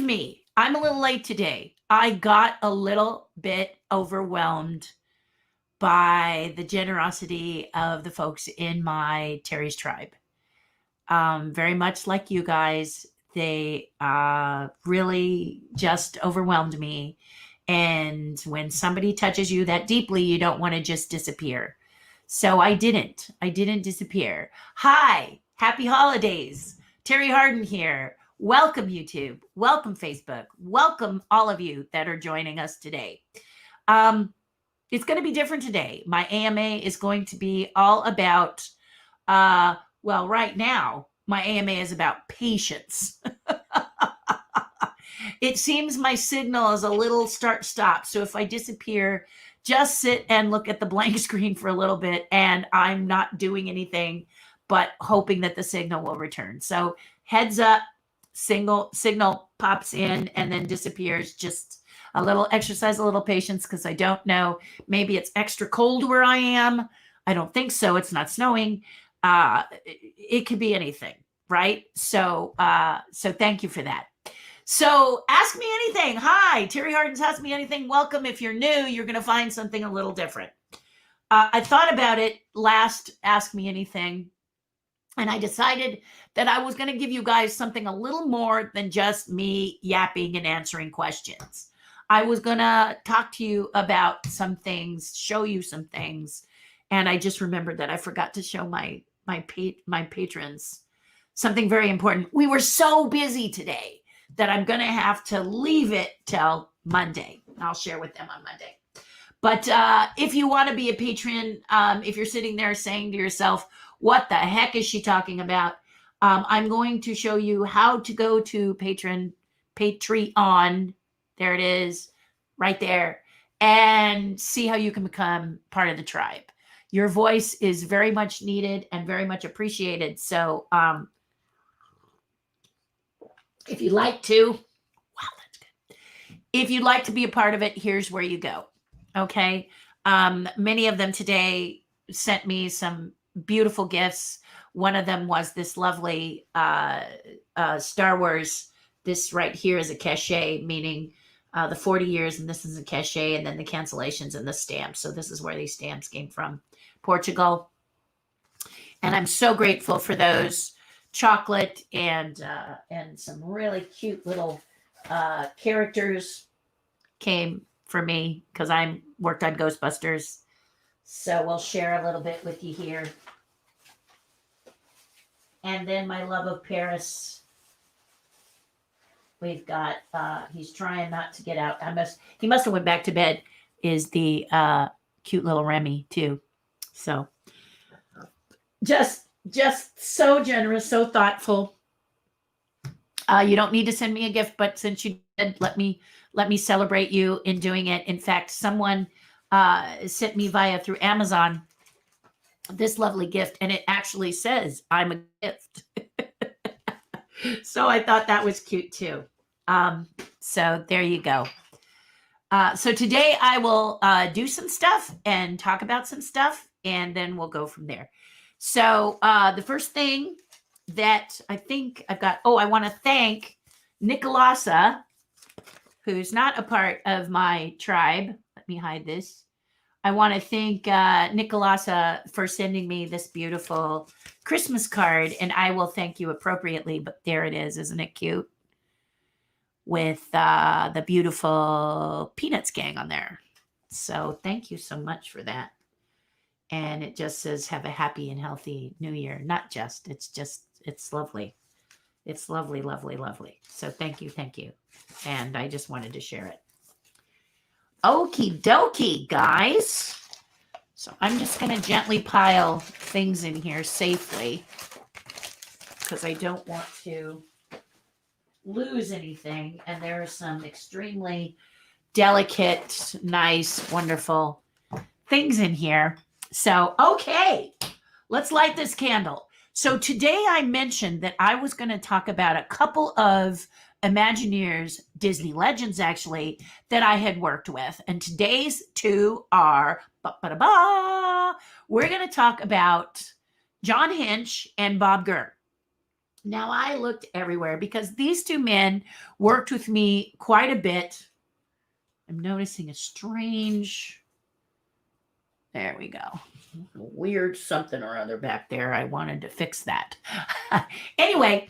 me. I'm a little late today. I got a little bit overwhelmed by the generosity of the folks in my Terry's tribe. Very much like you guys, they really just overwhelmed me. And when somebody touches you that deeply, you don't want to just disappear. So I didn't. I didn't disappear. Hi, happy holidays. Terri Hardin here. Welcome, YouTube. Welcome, Facebook. Welcome, all of you that are joining us today. It's going to be different today. My AMA is going to be all about, well, right now, my AMA is about patience. It seems my signal is a little start-stop. So if I disappear, just sit and look at the blank screen for a little bit, and I'm not doing anything but hoping that the signal will return. So heads up, signal pops in and then disappears. Just a little exercise, a little patience, because I don't know. Maybe it's extra cold where I am. I don't think so. It's not snowing. It could be anything, right? So thank you for that. So ask me anything. Hi, Terri Hardin's Ask Me Anything. Welcome. If you're new, you're going to find something a little different. I thought about it last Ask Me Anything, and I decided that I was going to give you guys something a little more than just me yapping and answering questions. I was going to talk to you about some things, show you some things, and I just remembered that I forgot to show my patrons something very important. We were so busy today that I'm going to have to leave it till Monday. I'll share with them on Monday. But if you want to be a patron, if you're sitting there saying to yourself, what the heck is she talking about? I'm going to show you how to go to Patreon. There it is, right there, and see how you can become part of the tribe. Your voice is very much needed and very much appreciated. So if you'd like to, wow, that's good. If you'd like to be a part of it, here's where you go. Okay. Many of them today sent me some beautiful gifts. One of them was this lovely Star Wars. This right here is a cachet, meaning the 40 years, and this is a cachet, and then the cancellations and the stamps. So this is where these stamps came from, Portugal. And I'm so grateful for those. Chocolate and some really cute little characters came for me because I worked on Ghostbusters. So we'll share a little bit with you here. And then my love of Paris. We've got, he's trying not to get out. He must have went back to bed, is the cute little Remy too. So just so generous, so thoughtful. You don't need to send me a gift, but since you did, let me celebrate you in doing it. In fact, someone sent me through Amazon this lovely gift, and it actually says I'm a gift. So I thought that was cute too. So there you go. So today I will do some stuff and talk about some stuff, and then we'll go from there. So the first thing that I think I've got, I want to thank Nicolasa, who's not a part of my tribe. Let me hide this. I want to thank Nicolasa for sending me this beautiful Christmas card, and I will thank you appropriately, but there it is. Isn't it cute? With the beautiful Peanuts gang on there. So thank you so much for that. And it just says, have a happy and healthy new year. Not just, it's lovely. It's lovely, lovely, lovely. So thank you. And I just wanted to share it. Okie dokie, guys. So I'm just going to gently pile things in here safely because I don't want to lose anything. And there are some extremely delicate, nice, wonderful things in here. So, okay, let's light this candle. So today I mentioned that I was going to talk about a couple of Imagineers, Disney legends actually, that I had worked with. And today's two are, we're going to talk about John Hinch and Bob Gurr. Now, I looked everywhere because these two men worked with me quite a bit. I'm noticing a strange, there we go, weird something or other back there. I wanted to fix that. Anyway,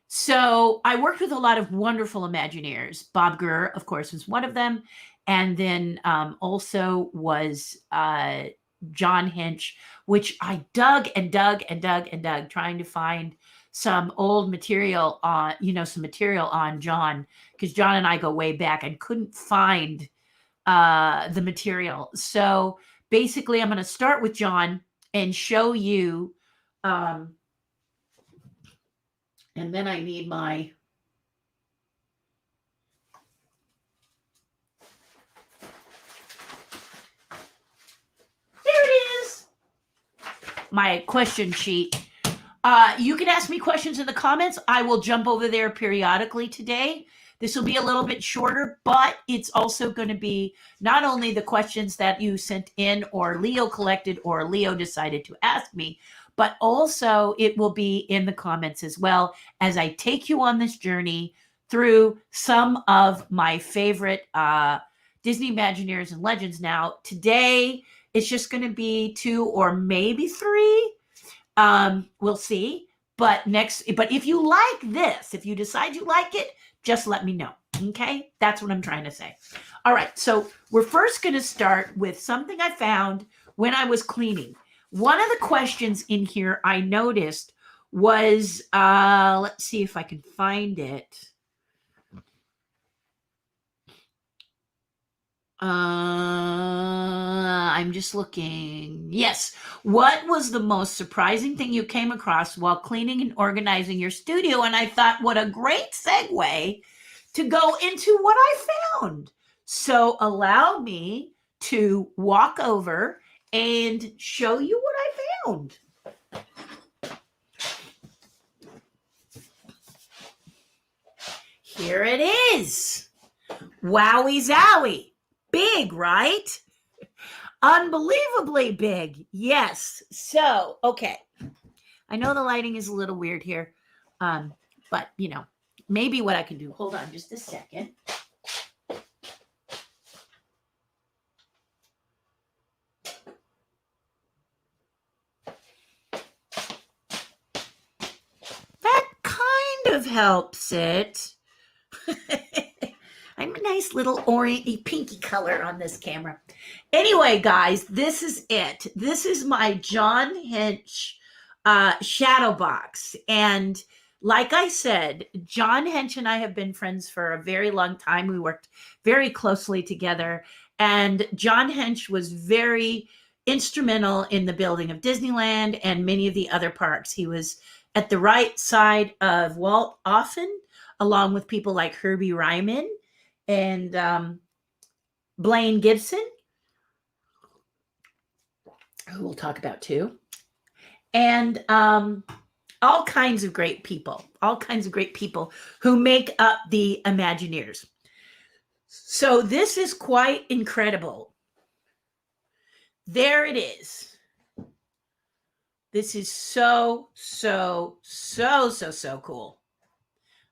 so I worked with a lot of wonderful Imagineers. Bob Gurr, of course, was one of them. And then also was John Hinch, which I dug and dug and dug and dug, trying to find some old material on, some material on John, because John and I go way back and couldn't find the material. So basically, I'm going to start with John and show you. And then I need my. There it is. My question sheet. You can ask me questions in the comments. I will jump over there periodically today. This will be a little bit shorter, but it's also going to be not only the questions that you sent in or Leo collected or Leo decided to ask me, but also it will be in the comments as well as I take you on this journey through some of my favorite Disney Imagineers and Legends. Now, today it's just going to be 2 or maybe 3. We'll see. But if you like this, if you decide you like it, just let me know. Okay? That's what I'm trying to say. All right. So we're first going to start with something I found when I was cleaning. One of the questions in here I noticed was, let's see if I can find it. I'm just looking. Yes. What was the most surprising thing you came across while cleaning and organizing your studio? And I thought, what a great segue to go into what I found. So allow me to walk over and show you what I found. Here it is. Wowie zowie. Big, right? Unbelievably big. Yes. So, okay. I know the lighting is a little weird here. But maybe what I can do. Hold on just a second. That kind of helps it. I'm a nice little orangey pinky color on this camera. Anyway, guys, this is it. This is my John Hinch shadow box. And like I said, John Hinch and I have been friends for a very long time. We worked very closely together. And John Hinch was very instrumental in the building of Disneyland and many of the other parks. He was at the right side of Walt often, along with people like Herbie Ryman and Blaine Gibson, who we'll talk about too, and all kinds of great people who make up the Imagineers. So this is quite incredible. There it is. This is so cool.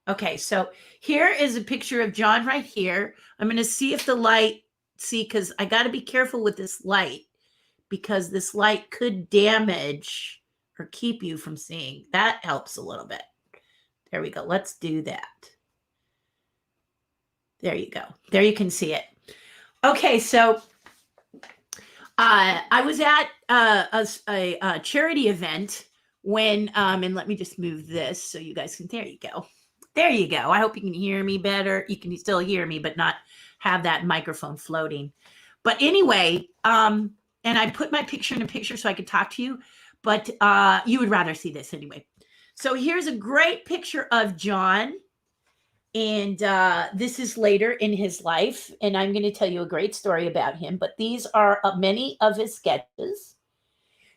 Okay, so here is a picture of John right here. I'm going to see if the light, because I got to be careful with this light, because this light could damage or keep you from seeing. That helps a little bit. There we go. Let's do that. There you go. There you can see it. Okay, so I was at a charity event when, and let me just move this so you guys can, there you go. There you go. I hope you can hear me better. You can still hear me, but not have that microphone floating. But anyway, and I put my picture in a picture so I could talk to you, but you would rather see this anyway. So here's a great picture of John. And this is later in his life. And I'm going to tell you a great story about him. But these are many of his sketches.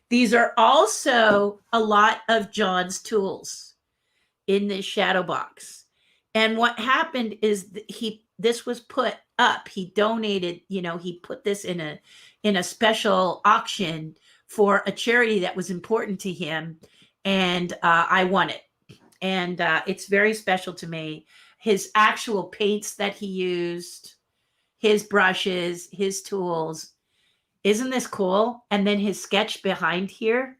These are also a lot of John's tools in this shadow box. And what happened is this was put up. He donated, he put this in a special auction for a charity that was important to him. And I won it. And it's very special to me. His actual paints that he used, his brushes, his tools. Isn't this cool? And then his sketch behind here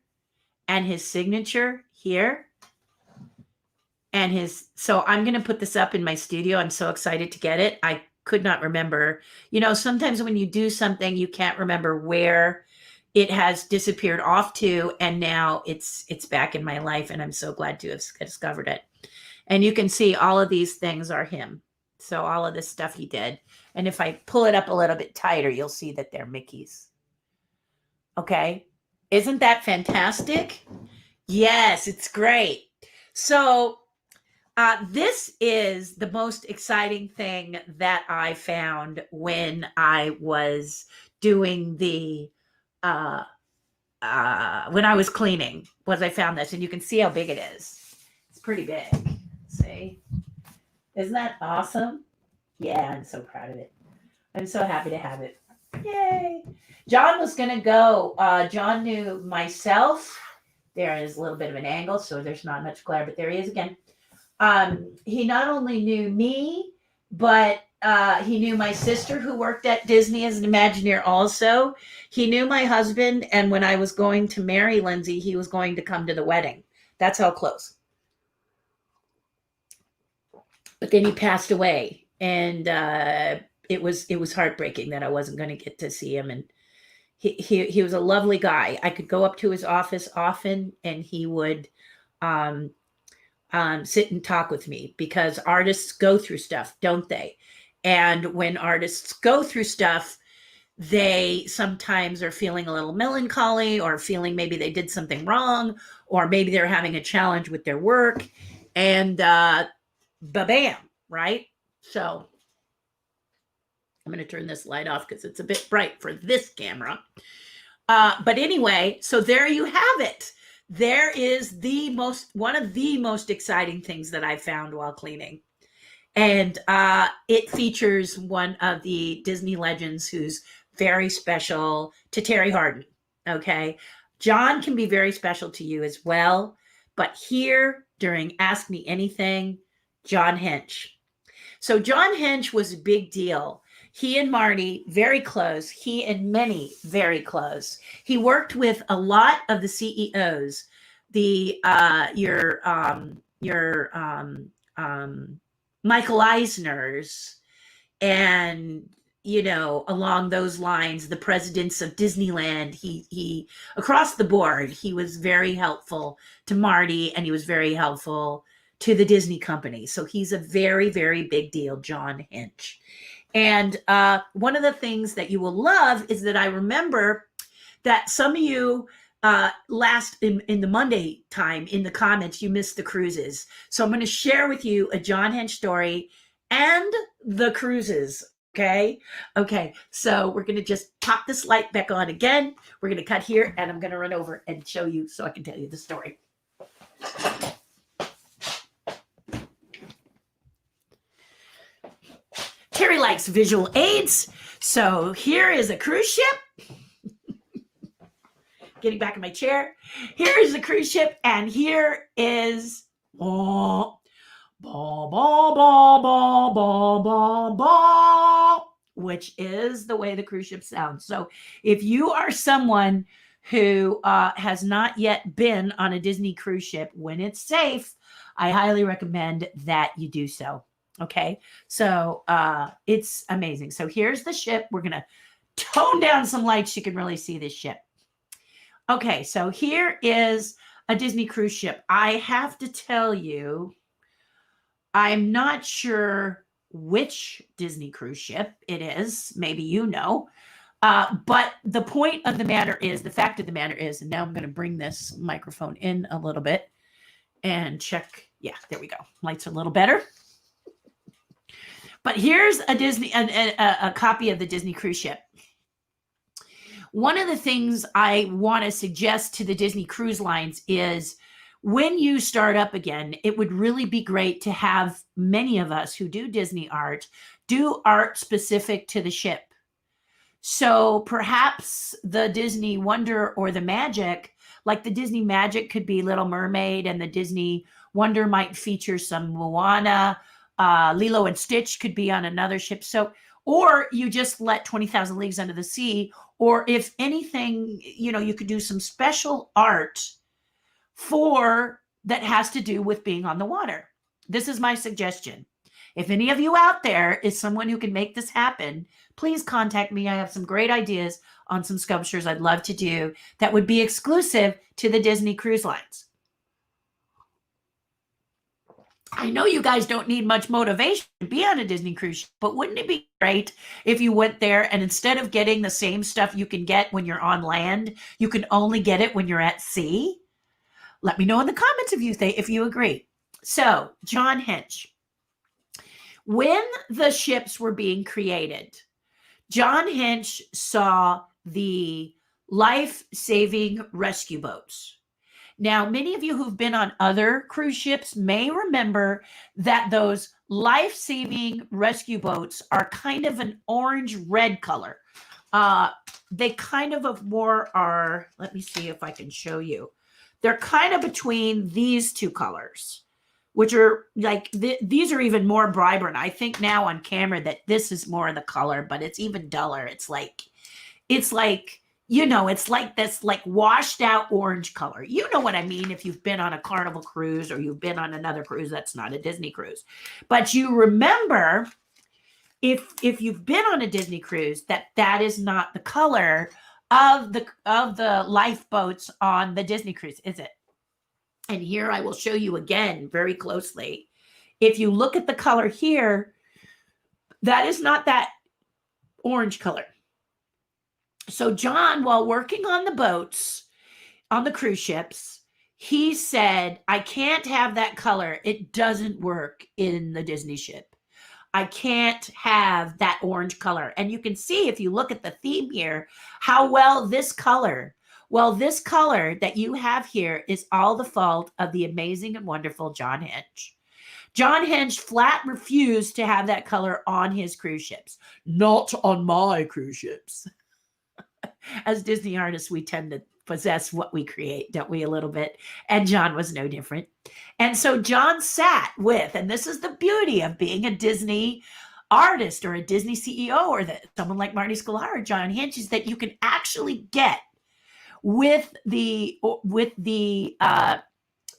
and his signature here. And so I'm going to put this up in my studio. I'm so excited to get it. I could not remember. Sometimes when you do something, you can't remember where it has disappeared off to, and now it's back in my life, and I'm so glad to have discovered it. And you can see all of these things are him. So all of this stuff he did. And if I pull it up a little bit tighter, you'll see that they're Mickey's. Okay. Isn't that fantastic? Yes, it's great. So this is the most exciting thing that I found when I was doing when I was cleaning, was I found this, and you can see how big it is. It's pretty big. See? Isn't that awesome? Yeah, I'm so proud of it. I'm so happy to have it. Yay. John was going to go. John knew myself. There is a little bit of an angle, so there's not much glare, but there he is again. He not only knew me, but he knew my sister who worked at Disney as an Imagineer also. He knew my husband, and when I was going to marry Lindsay, he was going to come to the wedding. That's how close. But then he passed away, and it was heartbreaking that I wasn't going to get to see him. And he was a lovely guy. I could go up to his office often, and he would sit and talk with me, because artists go through stuff, don't they? And when artists go through stuff, they sometimes are feeling a little melancholy, or feeling maybe they did something wrong, or maybe they're having a challenge with their work, and ba-bam, right? So I'm going to turn this light off because it's a bit bright for this camera. But anyway, so there you have it. There is one of the most exciting things that I found while cleaning. And it features one of the Disney legends who's very special to Terri Hardin. Okay. John can be very special to you as well. But here during Ask Me Anything, John Hench. So John Hench was a big deal. He and Marty, very close. He and Minnie, very close. He worked with a lot of the CEOs, your Michael Eisner's, and along those lines, the presidents of Disneyland. He across the board, he was very helpful to Marty, and he was very helpful to the Disney company. So he's a very, very big deal, John Hench. And one of the things that you will love is that I remember that some of you last in the Monday time in the comments, you missed the cruises. So I'm going to share with you a John Hench story and the cruises. Okay. So we're going to just pop this light back on again. We're going to cut here, and I'm going to run over and show you so I can tell you the story. Terri likes visual aids. So here is a cruise ship. Getting back in my chair. Here is a cruise ship, and here is which is the way the cruise ship sounds. So if you are someone who has not yet been on a Disney cruise ship, when it's safe, I highly recommend that you do so. Okay, so it's amazing. So here's the ship. We're going to tone down some lights so you can really see this ship. Okay, so here is a Disney cruise ship. I have to tell you, I'm not sure which Disney cruise ship it is. Maybe you know. But the fact of the matter is, and now I'm going to bring this microphone in a little bit and check. Yeah, there we go. Lights are a little better. But here's a copy of the Disney cruise ship. One of the things I want to suggest to the Disney cruise lines is, when you start up again, it would really be great to have many of us who do Disney art do art specific to the ship. So perhaps the Disney Wonder or the Magic, like the Disney Magic could be Little Mermaid, and the Disney Wonder might feature some Moana. Lilo and Stitch could be on another ship. So, or you just let 20,000 Leagues Under the Sea, or if anything, you could do some special art for that has to do with being on the water. This is my suggestion. If any of you out there is someone who can make this happen, please contact me. I have some great ideas on some sculptures I'd love to do that would be exclusive to the Disney Cruise Lines. I know you guys don't need much motivation to be on a Disney cruise ship, but wouldn't it be great if you went there and instead of getting the same stuff you can get when you're on land, you can only get it when you're at sea? Let me know in the comments if you agree. So, John Hench. When the ships were being created, John Hench saw the life-saving rescue boats. Now, many of you who've been on other cruise ships may remember that those life-saving rescue boats are kind of an orange-red color. They kind of more are, let me see if I can show you. They're kind of between these two colors, which are like, these are even more vibrant. I think now on camera that this is more of the color, but it's even duller. It's like, it's like this like washed out orange color. You know what I mean if you've been on a Carnival cruise or you've been on another cruise that's not a Disney cruise. But you remember, if you've been on a Disney cruise, that is not the color of the lifeboats on the Disney cruise, is it? And here I will show you again very closely. If you look at the color here, that is not that orange color. So John, while working on the boats, on the cruise ships, he said, I can't have that color. It doesn't work in the Disney ship. I can't have that orange color. And you can see, if you look at the theme here, how well this color that you have here is all the fault of the amazing and wonderful John Hench. John Hench flat refused to have that color on his cruise ships. Not on my cruise ships. As Disney artists, we tend to possess what we create, don't we, a little bit? And John was no different. And so John sat with, and this is the beauty of being a Disney artist or a Disney CEO or someone like Marty Sklar or John Hench, is that you can actually get with the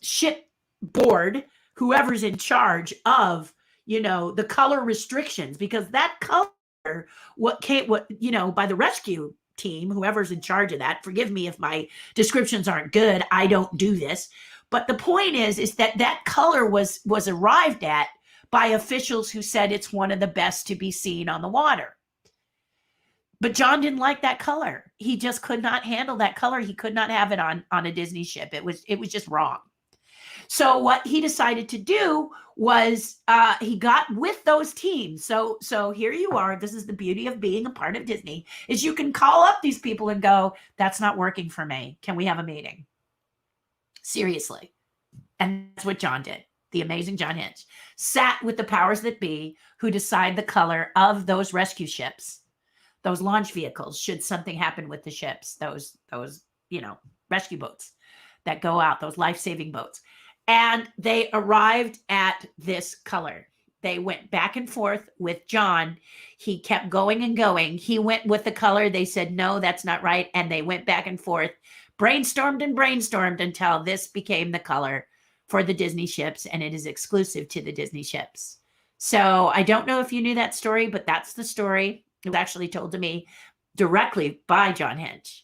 ship board, whoever's in charge of, the color restrictions, because that color, by the rescue team, whoever's in charge of that, forgive me if my descriptions aren't good, I don't do this, but the point is that color was arrived at by officials who said it's one of the best to be seen on the water. But John didn't like that color. He just could not handle that color. He could not have it on a Disney ship. It was just wrong. So what he decided to do was he got with those teams. So here you are. This is the beauty of being a part of Disney, is you can call up these people and go, that's not working for me. Can we have a meeting? Seriously. And that's what John did. The amazing John Hench sat with the powers that be, who decide the color of those rescue ships, those launch vehicles, should something happen with the ships, those rescue boats that go out, those life-saving boats. And they arrived at this color. They went back and forth with John. He kept going and going. He went with the color. They said, no, that's not right. And they went back and forth, brainstormed until this became the color for the Disney ships. And it is exclusive to the Disney ships. So I don't know if you knew that story, but that's the story. It was actually told to me directly by John Hench,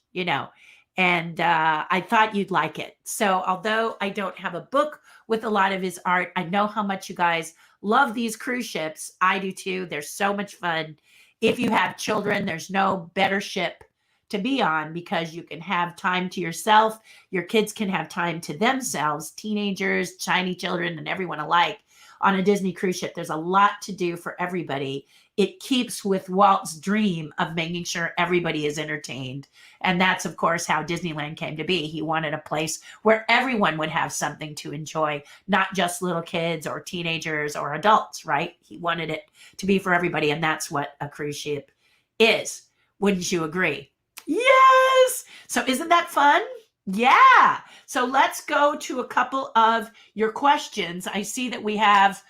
and I thought you'd like it. So although I don't have a book with a lot of his art, I know how much you guys love these cruise ships. I do too. They're so much fun. If you have children, there's no better ship to be on, because you can have time to yourself. Your kids can have time to themselves, teenagers, tiny children, and everyone alike. On a Disney cruise ship, there's a lot to do for everybody. It keeps with Walt's dream of making sure everybody is entertained. And that's, of course, how Disneyland came to be. He wanted a place where everyone would have something to enjoy, not just little kids or teenagers or adults, right? He wanted it to be for everybody. And that's what a cruise ship is. Wouldn't you agree? Yes. So isn't that fun? Yeah. So let's go to a couple of your questions. I see that we have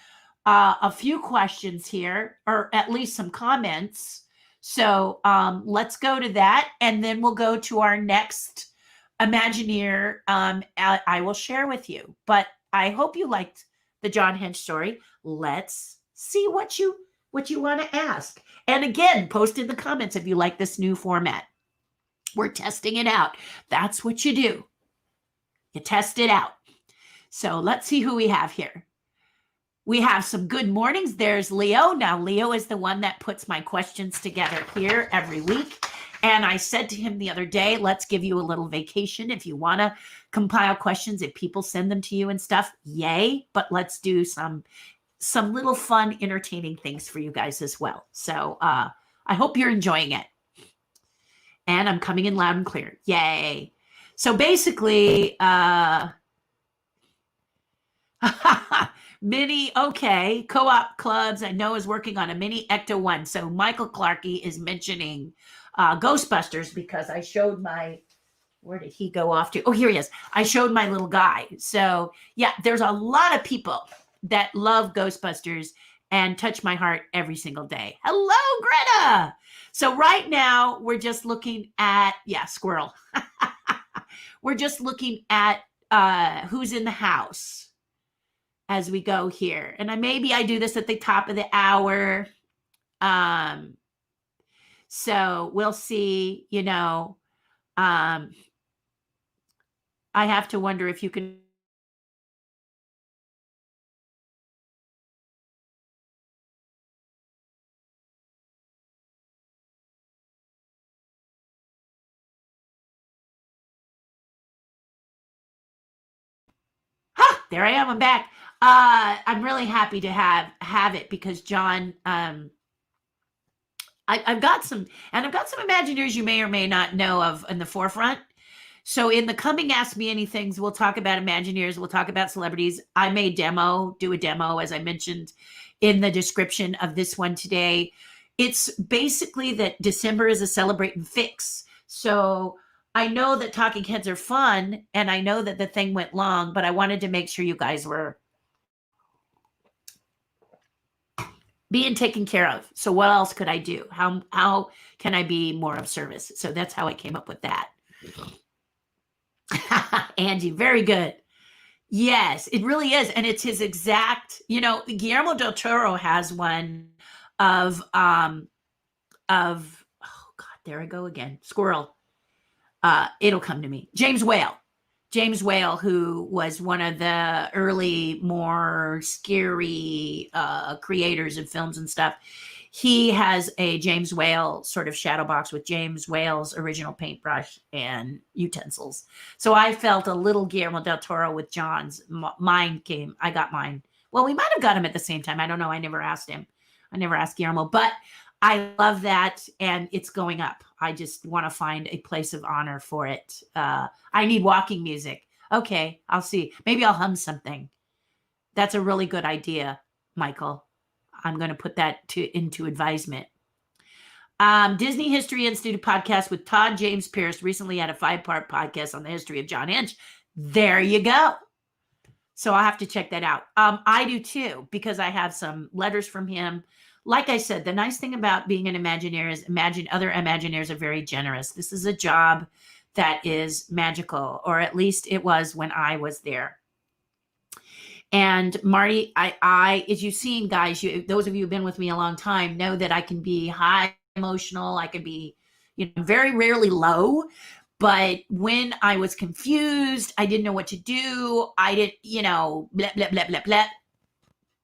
a few questions here, or at least some comments. So let's go to that, and then we'll go to our next Imagineer. I will share with you. But I hope you liked the John Hench story. Let's see what you want to ask. And again, post in the comments if you like this new format. We're testing it out. That's what you do. You test it out. So let's see who we have here. We have some good mornings. There's Leo. Now, Leo is the one that puts my questions together here every week. And I said to him the other day, let's give you a little vacation. If you want to compile questions, if people send them to you and stuff, yay. But let's do some little fun, entertaining things for you guys as well. So I hope you're enjoying it. And I'm coming in loud and clear. Yay. So basically, mini, okay, co-op clubs, I know, is working on a mini Ecto 1. So Michael Clarkey is mentioning Ghostbusters because I showed my, where did he go off to? Oh, here he is. I showed my little guy. So yeah, there's a lot of people that love Ghostbusters and touch my heart every single day. Hello, Greta. So right now we're just looking at, yeah, squirrel. We're just looking at who's in the house as we go here. And maybe I do this at the top of the hour. So we'll see, I have to wonder if you can. There I am. I'm back. I'm really happy to have it because John, I've got some Imagineers you may or may not know of in the forefront. So in the coming Ask Me Anythings, we'll talk about Imagineers. We'll talk about celebrities. I may do a demo, as I mentioned in the description of this one today. It's basically that December is a celebrate and fix. So I know that talking heads are fun, and I know that the thing went long, but I wanted to make sure you guys were being taken care of. So what else could I do? How can I be more of service? So that's how I came up with that. Angie, very good. Yes, it really is. And it's his exact, Guillermo del Toro has one of oh God, there I go again. Squirrel. It'll come to me. James Whale, who was one of the early, more scary creators of films and stuff. He has a James Whale sort of shadow box with James Whale's original paintbrush and utensils. So I felt a little Guillermo del Toro with John's. I got mine. Well, we might have got him at the same time. I don't know. I never asked him. I never asked Guillermo, but I love that, and it's going up. I just want to find a place of honor for it. I need walking music. Okay, I'll see. Maybe I'll hum something. That's a really good idea, Michael. I'm going to put that into advisement. Disney History Institute podcast with Todd James Pierce recently had a 5-part podcast on the history of John Hench. There you go. So I'll have to check that out. I do too, because I have some letters from him. Like I said, the nice thing about being an Imagineer is other Imagineers are very generous. This is a job that is magical, or at least it was when I was there. And Marty, I as you've seen, guys, those of you who've been with me a long time know that I can be high emotional. I can be, very rarely low. But when I was confused, I didn't know what to do. I didn't, blah, blah, blah, blah, blah.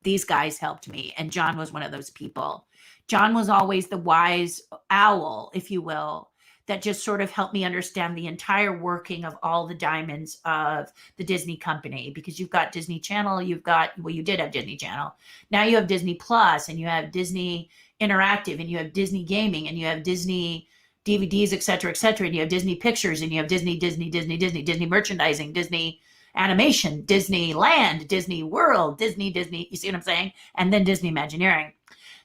These guys helped me. And John was one of those people. John was always the wise owl, if you will, that just sort of helped me understand the entire working of all the diamonds of the Disney company. Because you've got Disney Channel, you did have Disney Channel. Now you have Disney Plus, and you have Disney Interactive, and you have Disney Gaming, and you have Disney DVDs, et cetera, and you have Disney Pictures, and you have Disney Merchandising, Disney Animation, Disneyland, Disney World, Disney, you see what I'm saying? And then Disney Imagineering.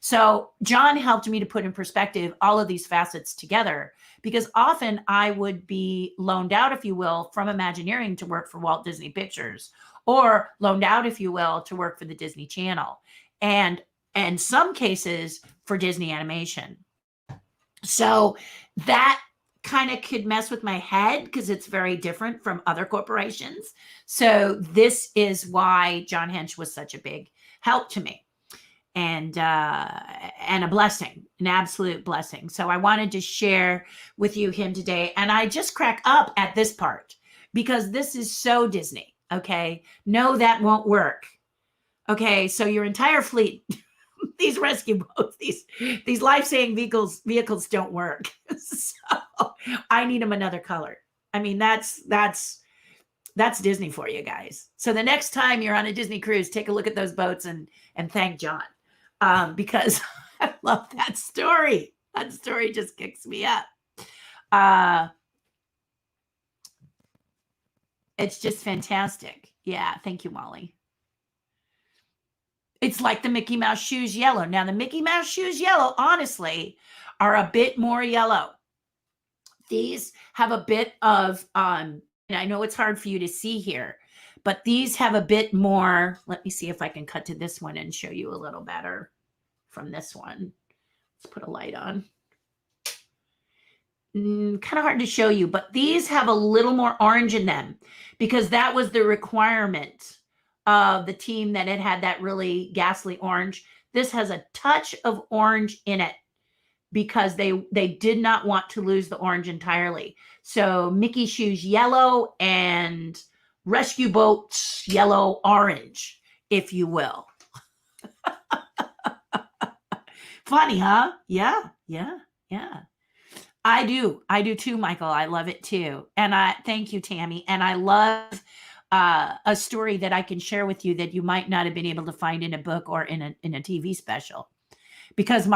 So John helped me to put in perspective all of these facets together, because often I would be loaned out, if you will, from Imagineering to work for Walt Disney Pictures, or loaned out, if you will, to work for the Disney Channel, and in some cases for Disney Animation. So that kind of could mess with my head because it's very different from other corporations. So this is why John Hench was such a big help to me, and a blessing, an absolute blessing. So I wanted to share with you him today, and I just crack up at this part because this is so Disney. Okay, no, that won't work. Okay, so your entire fleet, these rescue boats, these life-saving vehicles don't work. So I need them another color. I mean, that's Disney for you guys. So the next time you're on a Disney cruise, take a look at those boats and thank John, because I love that story. That story just kicks me up. It's just fantastic. Yeah, thank you, Molly. It's like the Mickey Mouse shoes yellow. Now, the Mickey Mouse shoes yellow, honestly, are a bit more yellow. These have a bit of, and I know it's hard for you to see here, but these have a bit more. Let me see if I can cut to this one and show you a little better from this one. Let's put a light on. Kind of hard to show you, but these have a little more orange in them because that was the requirement of the team that had that really ghastly orange. This has a touch of orange in it because they did not want to lose the orange entirely. So Mickey shoes yellow and rescue boats yellow orange, if you will. Funny, huh? Yeah. I do too, Michael. I love it too. And thank you, Tammy. And I love a story that I can share with you that you might not have been able to find in a book or in a TV special, because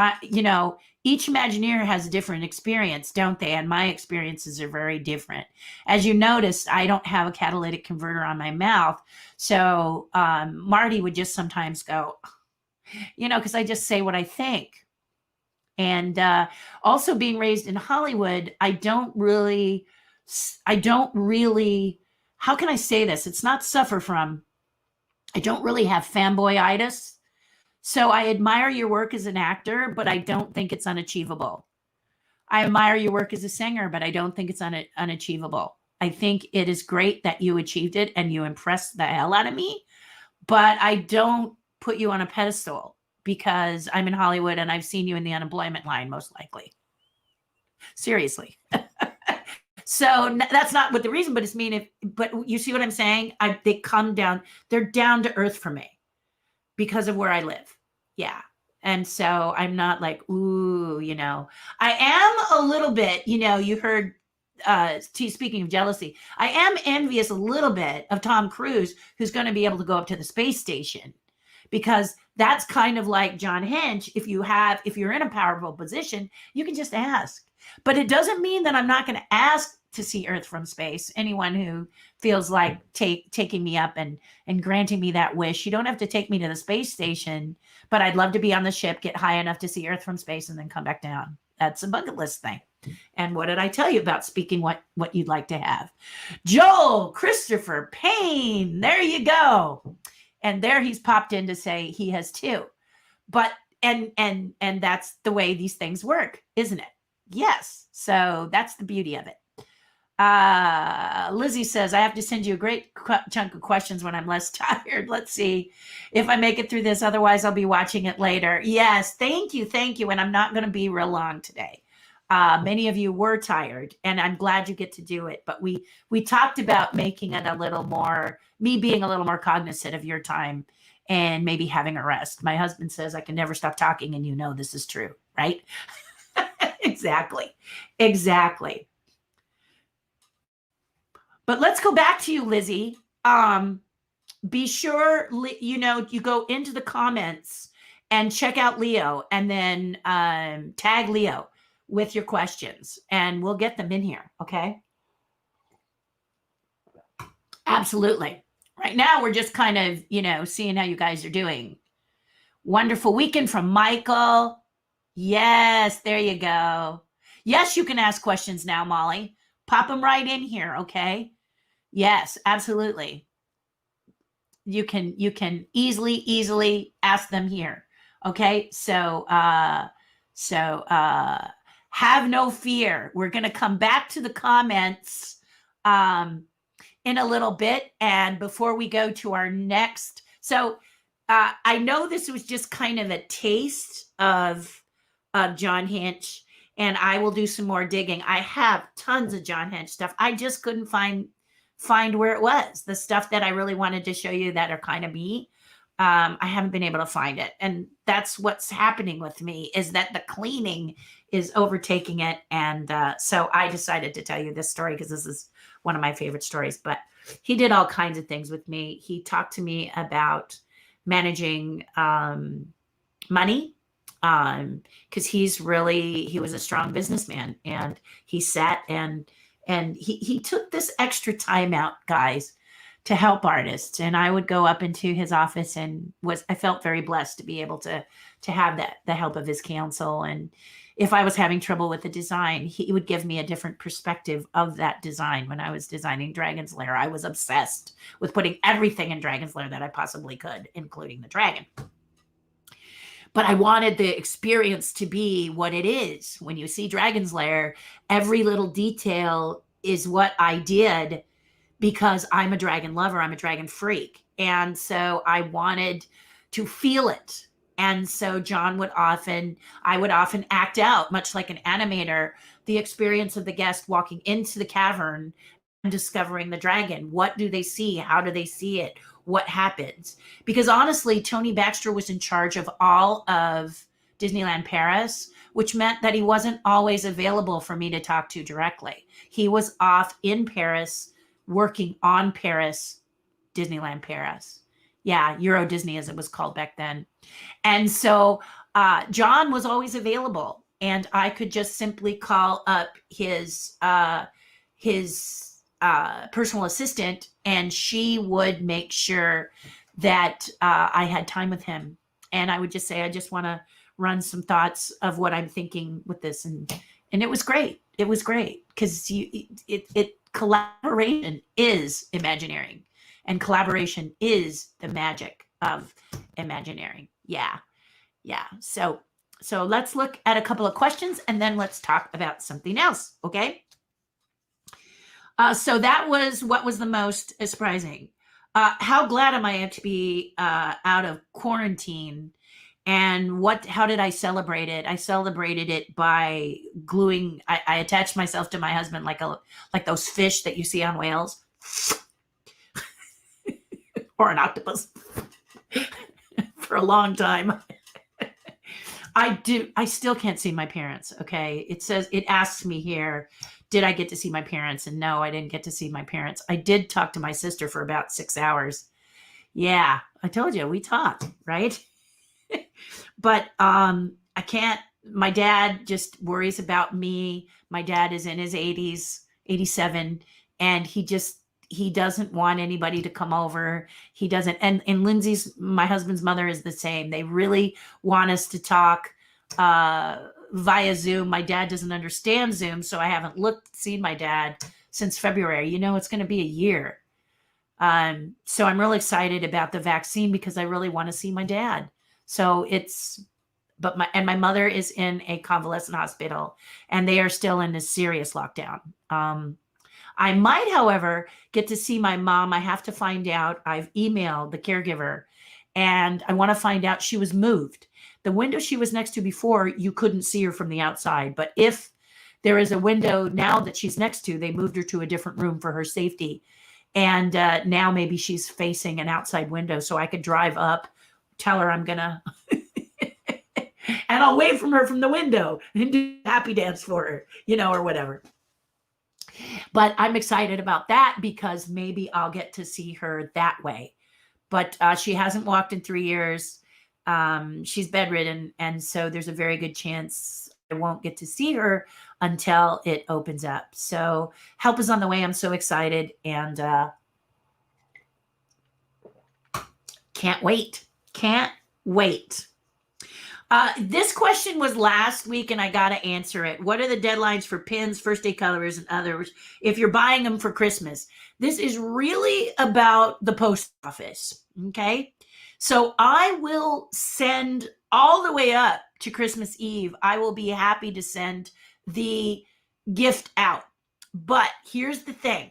each Imagineer has a different experience, don't they? And my experiences are very different. As you noticed, I don't have a catalytic converter on my mouth. So Marty would just sometimes go, because I just say what I think. And also being raised in Hollywood, I don't really, how can I say this? It's not suffer from, I don't really have fanboyitis. So I admire your work as an actor, but I don't think it's unachievable. I admire your work as a singer, but I don't think it's unachievable. I think it is great that you achieved it and you impressed the hell out of me, but I don't put you on a pedestal because I'm in Hollywood and I've seen you in the unemployment line, most likely. Seriously. So that's not what the reason, but but you see what I'm saying? They come down, they're down to earth for me because of where I live. Yeah. And so I'm not like, ooh, I am a little bit, you heard, speaking of jealousy, I am envious a little bit of Tom Cruise, who's going to be able to go up to the space station, because that's kind of like John Hench. If you're in a powerful position, you can just ask. But it doesn't mean that I'm not going to ask to see Earth from space. Anyone who feels like taking me up and granting me that wish, you don't have to take me to the space station, but I'd love to be on the ship, get high enough to see Earth from space, and then come back down. That's a bucket list thing. And what did I tell you about speaking what you'd like to have? Joel Christopher Payne, there you go. And there he's popped in to say he has too. But and that's the way these things work, isn't it? Yes. So that's the beauty of it. Lizzie says, I have to send you a great chunk of questions when I'm less tired. Let's see if I make it through this. Otherwise, I'll be watching it later. Yes. Thank you. And I'm not going to be real long today. Many of you were tired, and I'm glad you get to do it. But we talked about making it a little more, me being a little more cognizant of your time and maybe having a rest. My husband says I can never stop talking, and this is true, right? Exactly. But let's go back to you, Lizzie. Be sure, you go into the comments and check out Leo, and then tag Leo with your questions, and we'll get them in here. Okay. Absolutely. Right now, we're just kind of, seeing how you guys are doing. Wonderful weekend from Michael. Yes, there you go. Yes, you can ask questions now, Molly. Pop them right in here, okay? Yes, absolutely. You can easily ask them here. Okay? So have no fear. We're going to come back to the comments um in a little bit, and before we go to our next, I know this was just kind of a taste of John Hinch, and I will do some more digging. I have tons of John Hinch stuff. I just couldn't find where it was. The stuff that I really wanted to show you that are kind of me. I haven't been able to find it. And that's what's happening with me, is that the cleaning is overtaking it. And so I decided to tell you this story because this is one of my favorite stories. But he did all kinds of things with me. He talked to me about managing money, because he was a strong businessman, and he sat and he took this extra time out, guys, to help artists. And I would go up into his office, and I felt very blessed to be able to have the help of his counsel. And if I was having trouble with the design, he would give me a different perspective of that design. When I was designing Dragon's Lair, I was obsessed with putting everything in Dragon's Lair that I possibly could, including the dragon. But I wanted the experience to be what it is. When you see Dragon's Lair, every little detail is what I did, because I'm a dragon lover. I'm a dragon freak. And so I wanted to feel it. And so I would often act out, much like an animator, the experience of the guest walking into the cavern and discovering the dragon. What do they see? How do they see it? What happens? Because honestly, Tony Baxter was in charge of all of Disneyland Paris, which meant that he wasn't always available for me to talk to directly. He was off in Paris working on Disneyland Paris. Yeah, Euro Disney, as it was called back then. And so John was always available, and I could just simply call up his personal assistant, and she would make sure that I had time with him. And I would just say, I just want to run some thoughts of what I'm thinking with this. And it was great. It was great, because collaboration is Imagineering, and collaboration is the magic of Imagineering. Yeah. So let's look at a couple of questions, and then let's talk about something else. Okay. So that was what was the most surprising. How glad am I to be out of quarantine? And how did I celebrate it? I celebrated it by gluing. I attached myself to my husband like those fish that you see on whales, or an octopus, for a long time. I still can't see my parents. Okay. It asks me here, did I get to see my parents? And no, I didn't get to see my parents. I did talk to my sister for about 6 hours. Yeah, I told you we talked, right? But I can't. My dad just worries about me. My dad is in his 80s, 87, and he doesn't want anybody to come over. He doesn't. And my husband's mother, is the same. They really want us to talk via Zoom. My dad doesn't understand Zoom, so I haven't seen my dad since February. It's going to be a year. So I'm really excited about the vaccine, because I really want to see my dad. So my mother is in a convalescent hospital, and they are still in a serious lockdown. I might, however, get to see my mom. I have to find out. I've emailed the caregiver, and I want to find out. She was moved. The window she was next to before, you couldn't see her from the outside. But if there is a window now that she's next to, they moved her to a different room for her safety. And now maybe she's facing an outside window, so I could drive up, tell her I'm going to, and I'll wave from her from the window and do a happy dance for her, or whatever. But I'm excited about that, because maybe I'll get to see her that way. But she hasn't walked in 3 years. She's bedridden. And so there's a very good chance I won't get to see her until it opens up. So help is on the way. I'm so excited, and can't wait. This question was last week, and I got to answer it. What are the deadlines for pins, first day colors, and others if you're buying them for Christmas? This is really about the post office. Okay. So I will send all the way up to Christmas Eve. I will be happy to send the gift out. But here's the thing.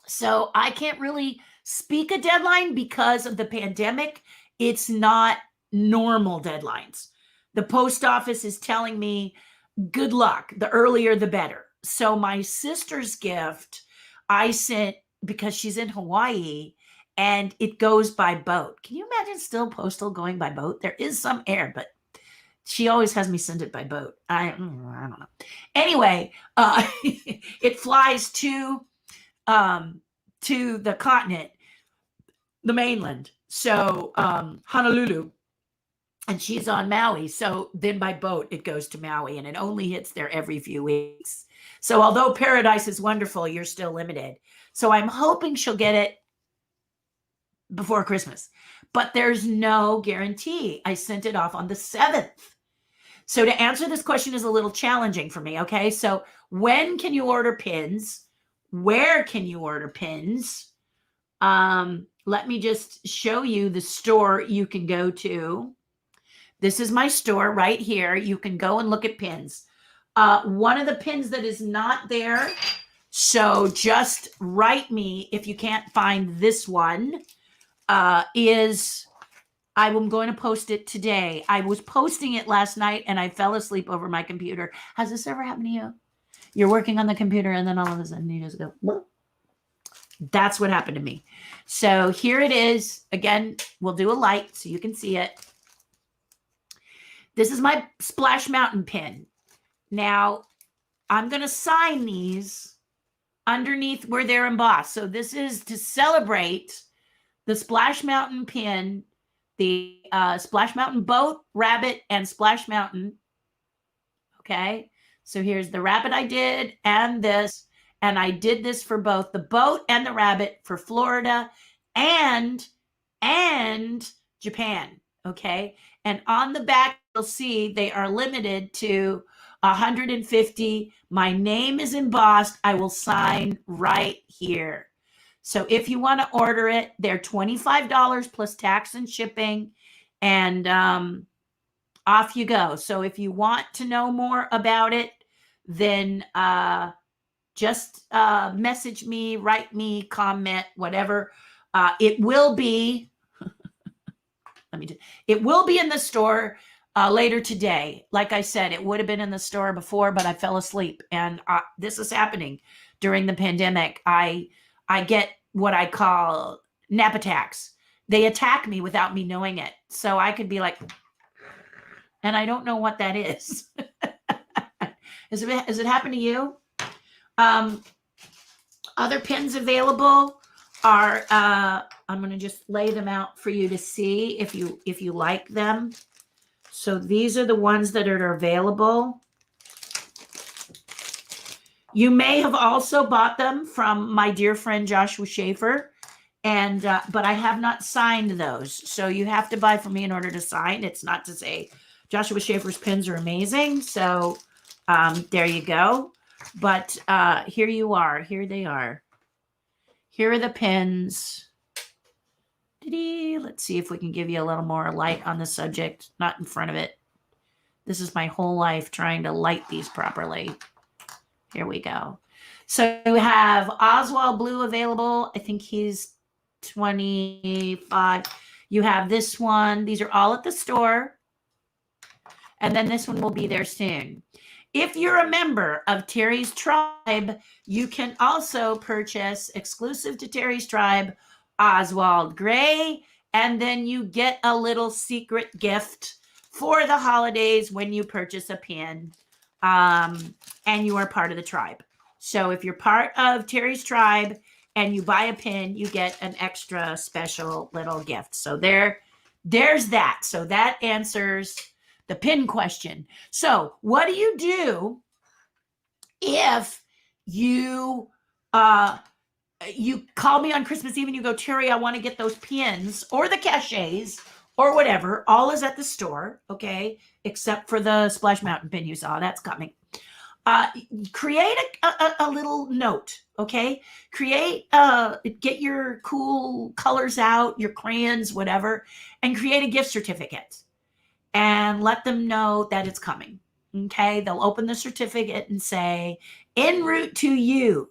So I can't really speak a deadline because of the pandemic. It's not normal deadlines. The post office is telling me, good luck. The earlier, the better. So my sister's gift, I sent because she's in Hawaii and it goes by boat. Can you imagine still postal going by boat? There is some air, but she always has me send it by boat. I don't know. Anyway, it flies to the continent, the mainland. So Honolulu, and she's on Maui. So then by boat, it goes to Maui, and it only hits there every few weeks. So although paradise is wonderful, you're still limited. So I'm hoping she'll get it before Christmas, but there's no guarantee. I sent it off on the 7th. So to answer this question is a little challenging for me. Okay. So when can you order pins? Where can you order pins? Let me just show you the store you can go to. This is my store right here. You can go and look at pins. One of the pins that is not there, so just write me if you can't find this one, is I'm going to post it today. I was posting it last night and I fell asleep over my computer. Has this ever happened to you? You're working on the computer and then all of a sudden you just go, whoop. That's what happened to me. So here it is. Again, we'll do a light so you can see it. This is my Splash Mountain pin. Now, I'm going to sign these underneath where they're embossed. So this is to celebrate the Splash Mountain pin, the Splash Mountain boat, rabbit, and Splash Mountain. Okay. So here's the rabbit I did and this. And I did this for both the boat and the rabbit for Florida and Japan. Okay. And on the back, you'll see they are limited to 150. My name is embossed. I will sign right here. So if you want to order it, they're $25 plus tax and shipping. And off you go. So if you want to know more about it, then just message me, write me, comment, whatever. It will be, it will be in the store later today. Like I said, it would have been in the store before, but I fell asleep. And this is happening during the pandemic. I get what I call nap attacks. They attack me without me knowing it. So I could be like, and I don't know what that is. Has it happened to you? Other pins available are, I'm going to just lay them out for you to see if you like them. So these are the ones that are available. You may have also bought them from my dear friend Joshua Schaefer, and but I have not signed those. So you have to buy from me in order to sign. It's not to say Joshua Schaefer's pins are amazing. So there you go. But here you are. Here they are. Here are the pins. Let's see if we can give you a little more light on the subject. Not in front of it. This is my whole life trying to light these properly. Here we go. So you have Oswald Blue available. I think he's 25. You have this one. These are all at the store. And then this one will be there soon. If you're a member of Terri's Tribe, you can also purchase exclusive to Terri's Tribe Oswald Gray, and then you get a little secret gift for the holidays when you purchase a pin, and you are part of the tribe. So if you're part of Terri's Tribe and you buy a pin, you get an extra special little gift. So there's that. So that answers the pin question. So what do you do if you call me on Christmas Eve and you go, Terri, I want to get those pins or the cachets or whatever. All is at the store, okay? Except for the Splash Mountain pin you saw. That's coming. Uh, Create a little note, okay? Get your cool colors out, your crayons, whatever, and create a gift certificate and let them know that it's coming. Okay, they'll open the certificate and say, en route to you.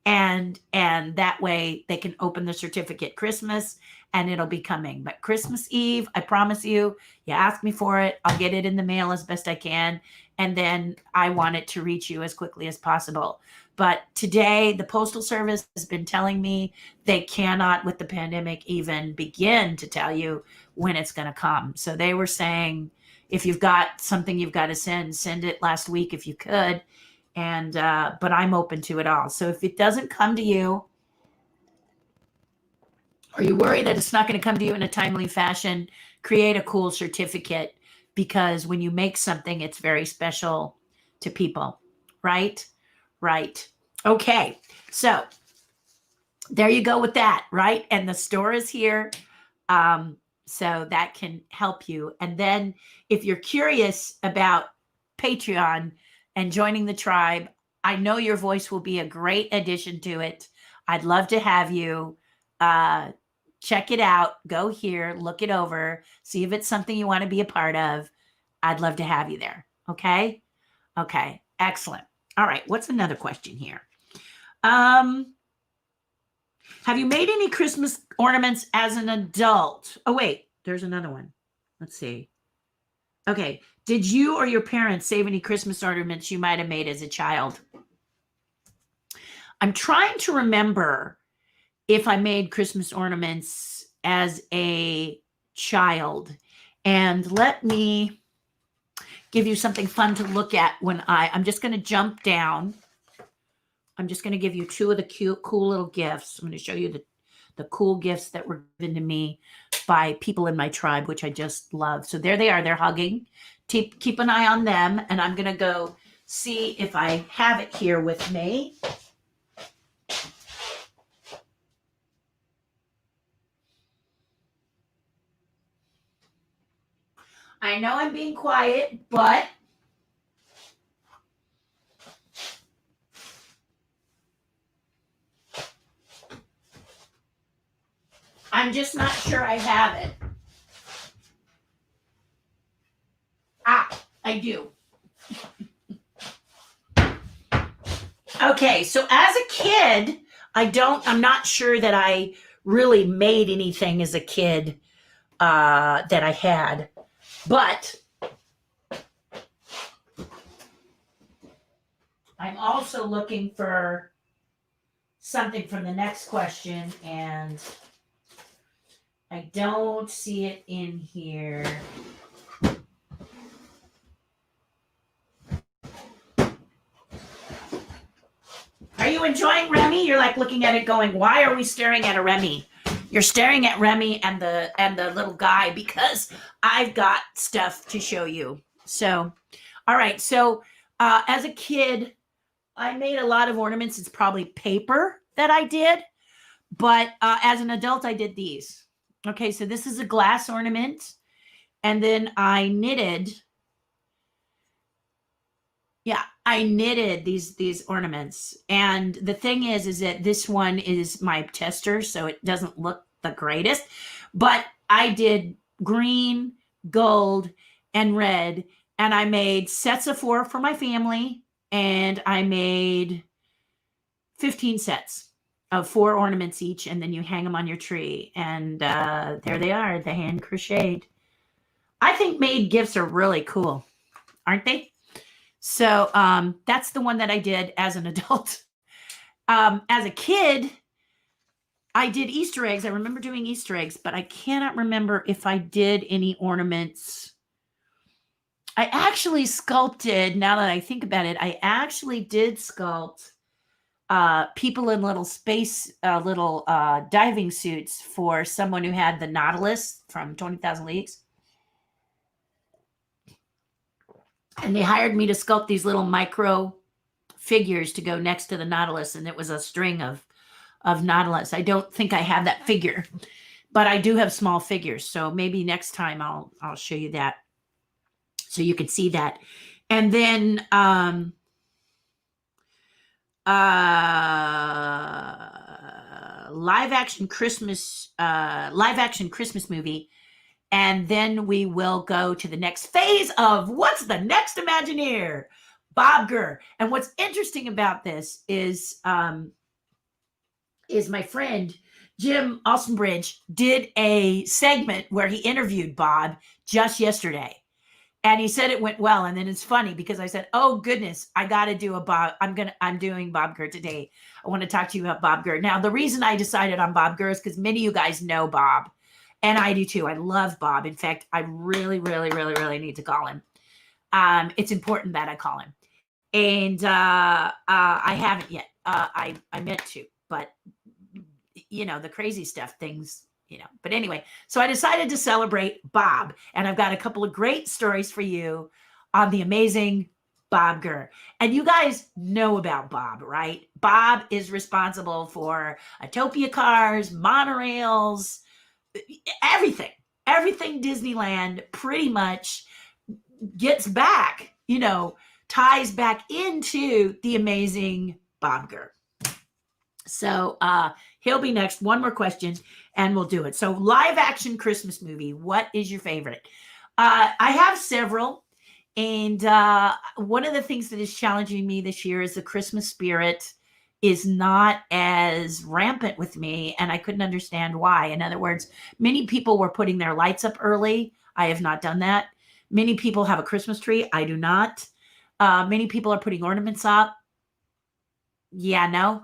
And that way they can open the certificate Christmas and it'll be coming. But Christmas Eve, I promise you, you ask me for it, I'll get it in the mail as best I can. And then I want it to reach you as quickly as possible. But today, the Postal Service has been telling me they cannot, with the pandemic, even begin to tell you when it's going to come. So they were saying, if you've got something you've got to send it last week if you could. And but I'm open to it all. So if it doesn't come to you, or you worry that it's not going to come to you in a timely fashion, create a cool certificate, because when you make something, it's very special to people, right? Right. Okay. So there you go with that, right? And the store is here. So that can help you. And then if you're curious about Patreon and joining the tribe, I know your voice will be a great addition to it. I'd love to have you. Check it out. Go here, look it over, see if it's something you want to be a part of. I'd love to have you there. Okay? Okay. Excellent. All right. What's another question here? Have you made any Christmas ornaments as an adult? Oh, wait. There's another one. Let's see. Okay. Did you or your parents save any Christmas ornaments you might have made as a child? I'm trying to remember if I made Christmas ornaments as a child. And let me give you something fun to look at when I'm just going to jump down. I'm just going to give you two of the cool little gifts. I'm going to show you the cool gifts that were given to me by people in my tribe, which I just love. So there they are. They're hugging. Keep an eye on them. And I'm going to go see if I have it here with me. I know I'm being quiet, but I'm just not sure I have it. I do. Okay, so as a kid, I'm not sure that I really made anything as a kid that I had, but I'm also looking for something from the next question, and I don't see it in here. Are you enjoying Remy? You're like looking at it going, why are we staring at a Remy? You're staring at Remy and the little guy because I've got stuff to show you. So, all right. So as a kid, I made a lot of ornaments. It's probably paper that I did. But as an adult, I did these. Okay, so this is a glass ornament. And then I knitted. Yeah, I knitted these ornaments. And the thing is that this one is my tester, so it doesn't look the greatest. But I did green, gold, and red. And I made sets of 4 for my family. And I made 15 sets of 4 ornaments each. And then you hang them on your tree. And there they are, the hand crocheted. I think made gifts are really cool, aren't they? So that's the one that I did as an adult. As a kid, I did Easter eggs. I remember doing Easter eggs, but I cannot remember if I did any ornaments. I actually sculpted, now that I think about it, I actually did sculpt people in little diving suits for someone who had the Nautilus from 20,000 Leagues. And they hired me to sculpt these little micro figures to go next to the Nautilus. And it was a string of Nautilus. I don't think I have that figure, but I do have small figures. So maybe next time I'll show you that so you can see that. And then live action Christmas movie. And then we will go to the next phase of what's the next Imagineer? Bob Gurr. And what's interesting about this is my friend Jim Alstonbridge did a segment where he interviewed Bob just yesterday. And he said it went well. And then it's funny because I said, oh goodness, I got to do a Bob. I'm doing Bob Gurr today. I want to talk to you about Bob Gurr. Now, the reason I decided on Bob Gurr is because many of you guys know Bob. And I do too. I love Bob. In fact, I really, really, really, really need to call him. It's important that I call him. And I haven't yet. I meant to, but the crazy stuff, things, but anyway, so I decided to celebrate Bob, and I've got a couple of great stories for you on the amazing Bob Gurr. And you guys know about Bob, right? Bob is responsible for Autopia cars, monorails, everything Disneyland pretty much gets back, ties back into the amazing Bob Gurr. So he'll be next. One more question and we'll do it. So live action Christmas movie. What is your favorite? I have several. And one of the things that is challenging me this year is the Christmas spirit is not as rampant with me. And I couldn't understand why. In other words, many people were putting their lights up early. I have not done that. Many people have a Christmas tree. I do not. Many people are putting ornaments up. Yeah, no.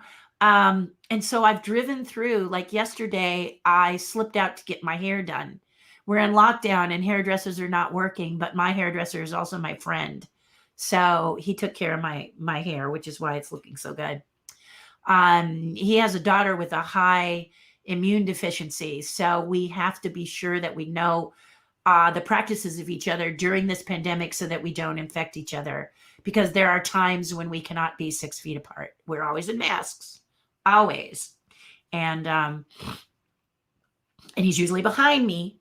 And so I've driven through, like yesterday, I slipped out to get my hair done. We're in lockdown and hairdressers are not working, but my hairdresser is also my friend. So he took care of my hair, which is why it's looking so good. He has a daughter with a high immune deficiency. So we have to be sure that we know the practices of each other during this pandemic so that we don't infect each other, because there are times when we cannot be 6 feet apart. We're always in masks, always. And he's usually behind me.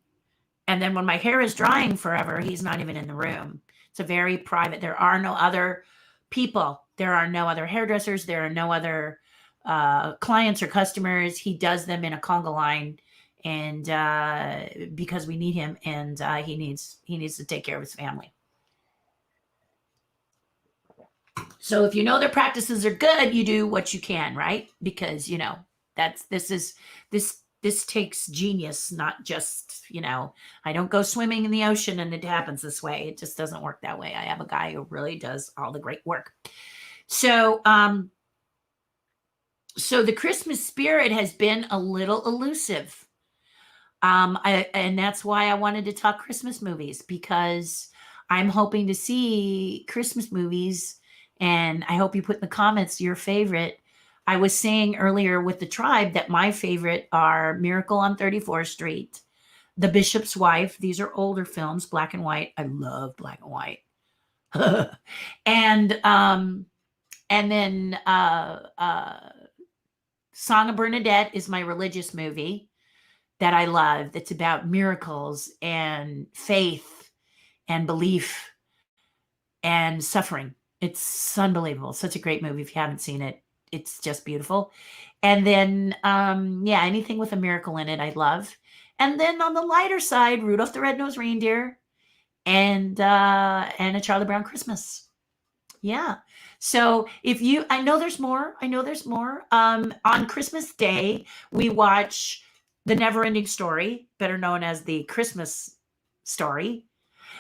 And then when my hair is drying forever, he's not even in the room. It's a very private, there are no other people. There are no other hairdressers. There are no other clients or customers. He does them in a conga line, and because we need him, and he needs to take care of his family. So if you know their practices are good, you do what you can, right? Because this takes genius, not just, I don't go swimming in the ocean and it happens this way. It just doesn't work that way. I have a guy who really does all the great work. So, so the Christmas spirit has been a little elusive. And that's why I wanted to talk Christmas movies, because I'm hoping to see Christmas movies, and I hope you put in the comments your favorite. I was saying earlier with the tribe that my favorite are Miracle on 34th Street, The Bishop's Wife. These are older films, black and white. I love black and white. And then Song of Bernadette is my religious movie that I love. That's about miracles and faith and belief and suffering. It's unbelievable. Such a great movie. If you haven't seen it, it's just beautiful. And then, anything with a miracle in it, I love. And then on the lighter side, Rudolph the Red-Nosed Reindeer and A Charlie Brown Christmas. Yeah. So I know there's more. On Christmas Day, we watch The Never-Ending Story, better known as The Christmas Story.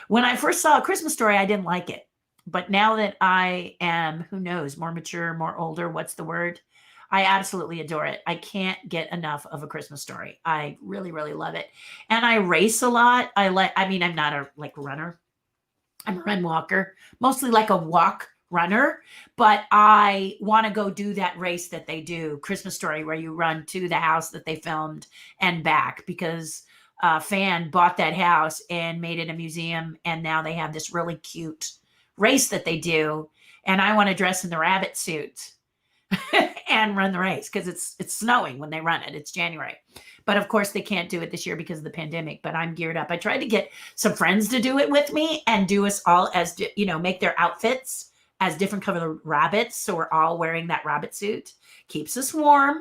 When I first saw A Christmas Story, I didn't like it. But now that I am, who knows, more mature, more older, what's the word? I absolutely adore it. I can't get enough of A Christmas Story. I really, really love it. And I race a lot. I'm not a runner. I'm a run walker, mostly like a walk runner, but I want to go do that race that they do, Christmas Story, where you run to the house that they filmed and back, because a fan bought that house and made it a museum. And now they have this really cute race that they do. And I want to dress in the rabbit suit and run the race because it's snowing when they run it. It's January. But of course, they can't do it this year because of the pandemic. But I'm geared up. I tried to get some friends to do it with me and do us all as, make their outfits as different color rabbits. So we're all wearing that rabbit suit. Keeps us warm.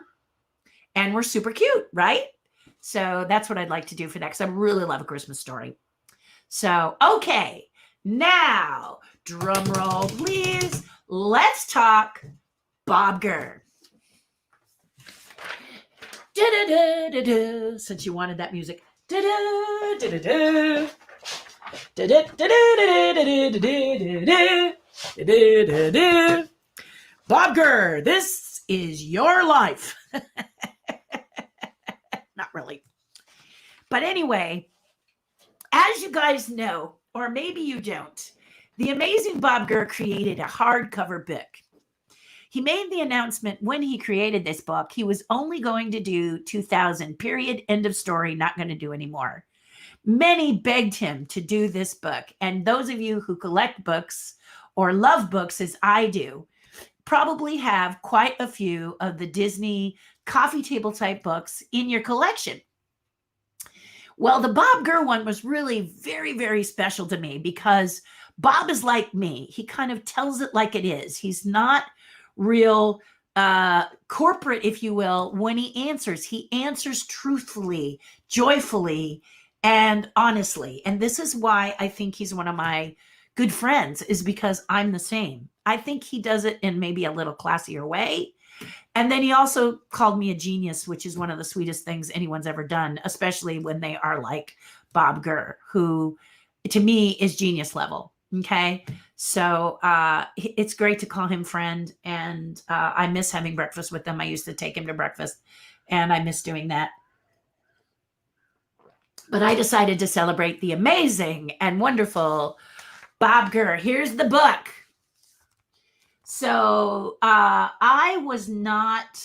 And we're super cute, right? So that's what I'd like to do for that because I really love A Christmas Story. So, okay. Now, drum roll, please. Let's talk Bob Gurr. Da-da-da-da-da. Since you wanted that music. Da-da-da-da-da. Da-da-da-da-da-da-da-da-da. Bob Gurr, this is your life. Not really. But anyway, as you guys know, or maybe you don't, the amazing Bob Gurr created a hardcover book. He made the announcement when he created this book, he was only going to do 2000, period, end of story, not going to do anymore. Many begged him to do this book. And those of you who collect books or love books as I do, probably have quite a few of the Disney coffee table type books in your collection. Well, the Bob Gurr one was really very, very special to me because Bob is like me. He kind of tells it like it is. He's not real corporate, if you will, when he answers. He answers truthfully, joyfully, and honestly. And this is why I think he's one of my good friends, is because I'm the same. I think he does it in maybe a little classier way. And then he also called me a genius, which is one of the sweetest things anyone's ever done, especially when they are like Bob Gurr, who to me is genius level. Okay. So it's great to call him friend. And I miss having breakfast with him. I used to take him to breakfast and I miss doing that. But I decided to celebrate the amazing and wonderful Bob Gurr. Here's the book. So I was not,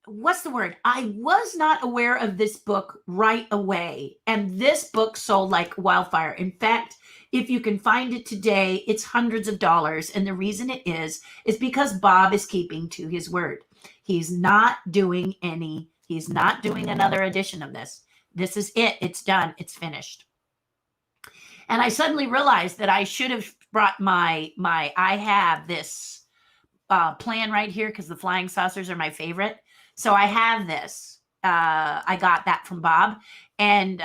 I was not aware of this book right away. And this book sold like wildfire. In fact, if you can find it today, it's hundreds of dollars. And the reason it is because Bob is keeping to his word. He's not doing another edition of this. This is it. It's done. It's finished. And I suddenly realized that I should have brought I have this plan right here because the flying saucers are my favorite. So I have this. I got that from Bob. And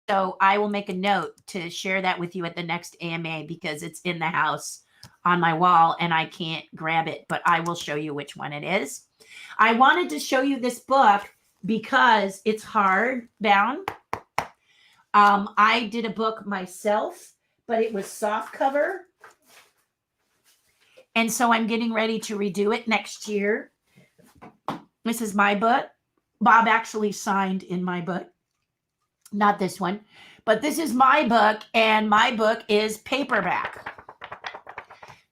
so I will make a note to share that with you at the next AMA because it's in the house on my wall and I can't grab it, but I will show you which one it is. I wanted to show you this book because it's hardbound. I did a book myself, but it was soft cover. And so I'm getting ready to redo it next year. This is my book. Bob actually signed in my book. Not this one, but this is my book, and my book is paperback.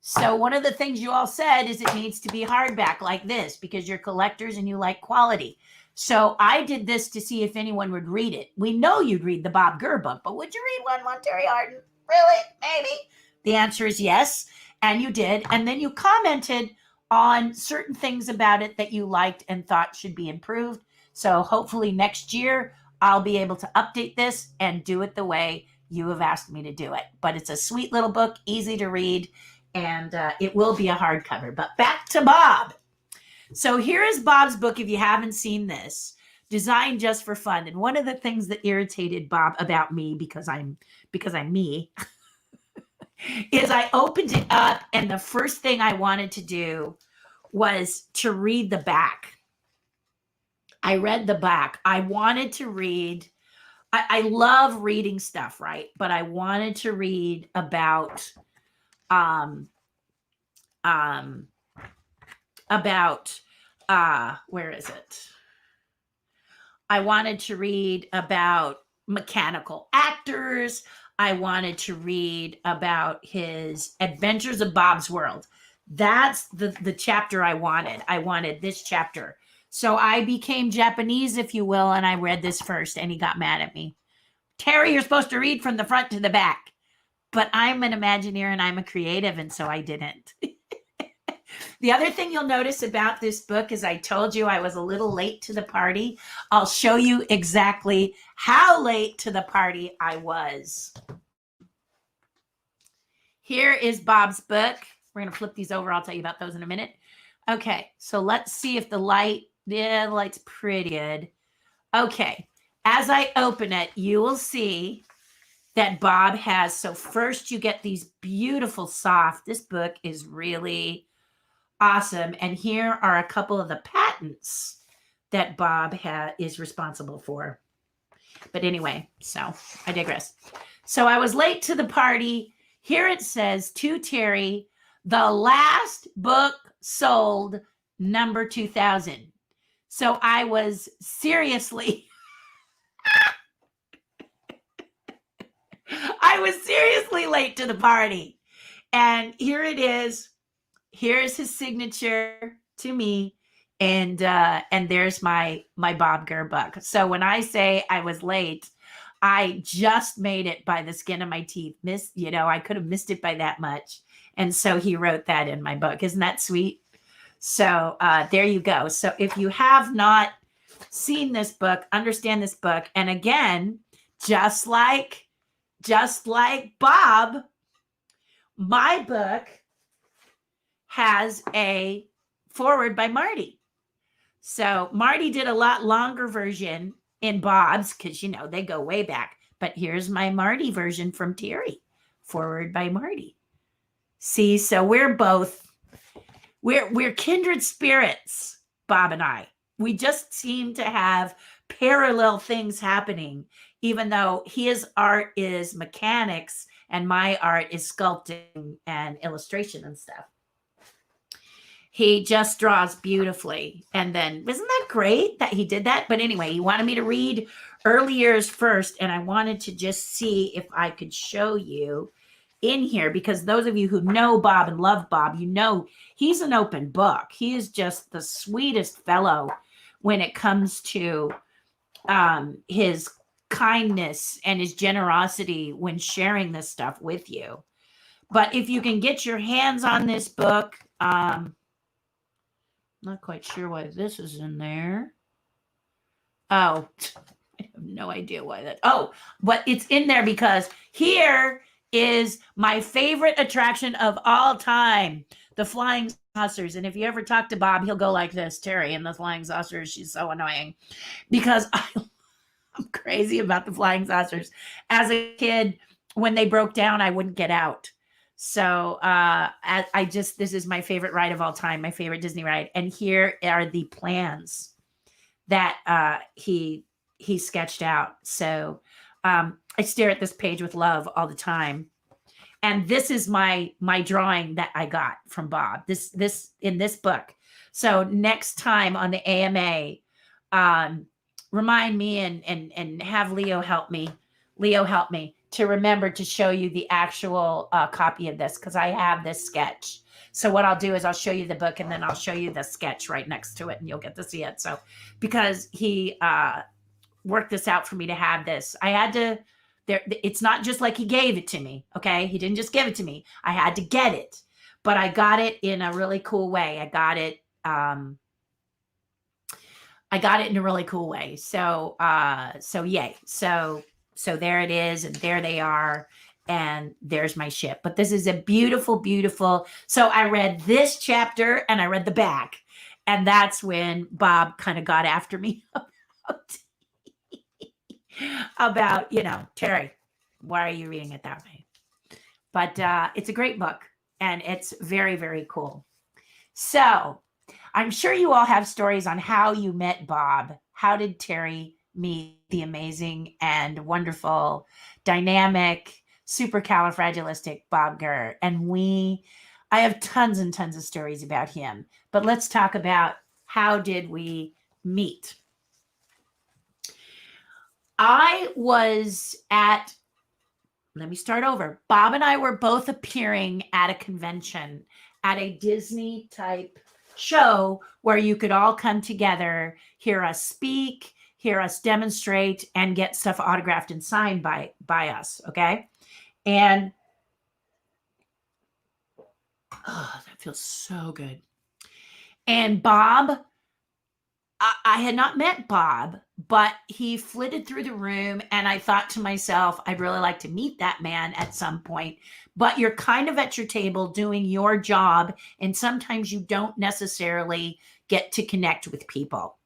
So one of the things you all said is it needs to be hardback like this because you're collectors and you like quality. So I did this to see if anyone would read it. We know you'd read the Bob Gurr book, but would you read one, Terri Hardin? Really? Maybe? The answer is yes, and you did. And then you commented on certain things about it that you liked and thought should be improved. So hopefully next year, I'll be able to update this and do it the way you have asked me to do it. But it's a sweet little book, easy to read, and it will be a hardcover. But back to Bob. So here is Bob's book, if you haven't seen this, designed just for fun. And one of the things that irritated Bob about me, because I'm me, is I opened it up and the first thing I wanted to do was to read the back. I read the back. I wanted to read, I love reading stuff, right? But I wanted to read about, where is it? I wanted to read about mechanical actors. I wanted to read about his Adventures of Bob's World. That's the chapter I wanted. I wanted this chapter. So I became Japanese, if you will, and I read this first, and he got mad at me. Terri, you're supposed to read from the front to the back. But I'm an Imagineer and I'm a creative, and so I didn't. The other thing you'll notice about this book is I told you I was a little late to the party. I'll show you exactly how late to the party I was. Here is Bob's book. We're going to flip these over. I'll tell you about those in a minute. Okay, so let's see if the light, yeah, the light's pretty good. Okay, as I open it, you will see that Bob has, so first you get these beautiful soft, this book is really awesome. And here are a couple of the patents that Bob is responsible for. But anyway, so I digress. So I was late to the party. Here it says, to Terri, the last book sold, number 2000. So I was seriously, late to the party. And here it is. Here's his signature to me. And there's my Bob Gurr book. So when I say I was late, I just made it by the skin of my teeth. I could have missed it by that much. And so he wrote that in my book. Isn't that sweet? So there you go. So if you have not seen this book, understand this book. And again, just like Bob, my book has a foreword by Marty. So Marty did a lot longer version in Bob's because, they go way back. But here's my Marty version from Terri, foreword by Marty. See, so we're kindred spirits, Bob and I. We just seem to have parallel things happening, even though his art is mechanics and my art is sculpting and illustration and stuff. He just draws beautifully. And then, isn't that great that he did that? But anyway, he wanted me to read early years first, and I wanted to just see if I could show you in here, because those of you who know Bob and love Bob, he's an open book. He is just the sweetest fellow when it comes to his kindness and his generosity when sharing this stuff with you. But if you can get your hands on this book, not quite sure why this is in there. Oh, I have no idea why that. Oh, but it's in there because here is my favorite attraction of all time, the flying saucers. And if you ever talk to Bob, he'll go like this, Terri, and the flying saucers, she's so annoying because I'm crazy about the flying saucers. As a kid, when they broke down, I wouldn't get out. So this is my favorite ride of all time, my favorite Disney ride. And here are the plans that he sketched out. So I stare at this page with love all the time. And this is my drawing that I got from Bob, this in this book. So next time on the AMA, remind me and have Leo help me to remember to show you the actual copy of this, because I have this sketch. So what I'll do is I'll show you the book and then I'll show you the sketch right next to it and you'll get to see it. So because he worked this out for me to have this, I had to, it's not just like he gave it to me. Okay. He didn't just give it to me. I had to get it, but I got it in a really cool way. I got it in a really cool way. So yay. So there it is, and there they are, and there's my ship. But this is a beautiful, beautiful. So I read this chapter and I read the back, and that's when Bob kind of got after me about Terri, why are you reading it that way? But it's a great book, and it's very, very cool. So I'm sure you all have stories on how you met Bob. How did Terri meet the amazing and wonderful, dynamic, supercalifragilistic Bob Gurr? And I have tons and tons of stories about him. But let's talk about how did we meet. Let me start over. Bob and I were both appearing at a convention, at a Disney type show where you could all come together, hear us speak, hear us demonstrate, and get stuff autographed and signed by us. Okay. And that feels so good. And Bob, I had not met Bob, but he flitted through the room, and I thought to myself, I'd really like to meet that man at some point. But you're kind of at your table doing your job, and sometimes you don't necessarily get to connect with people.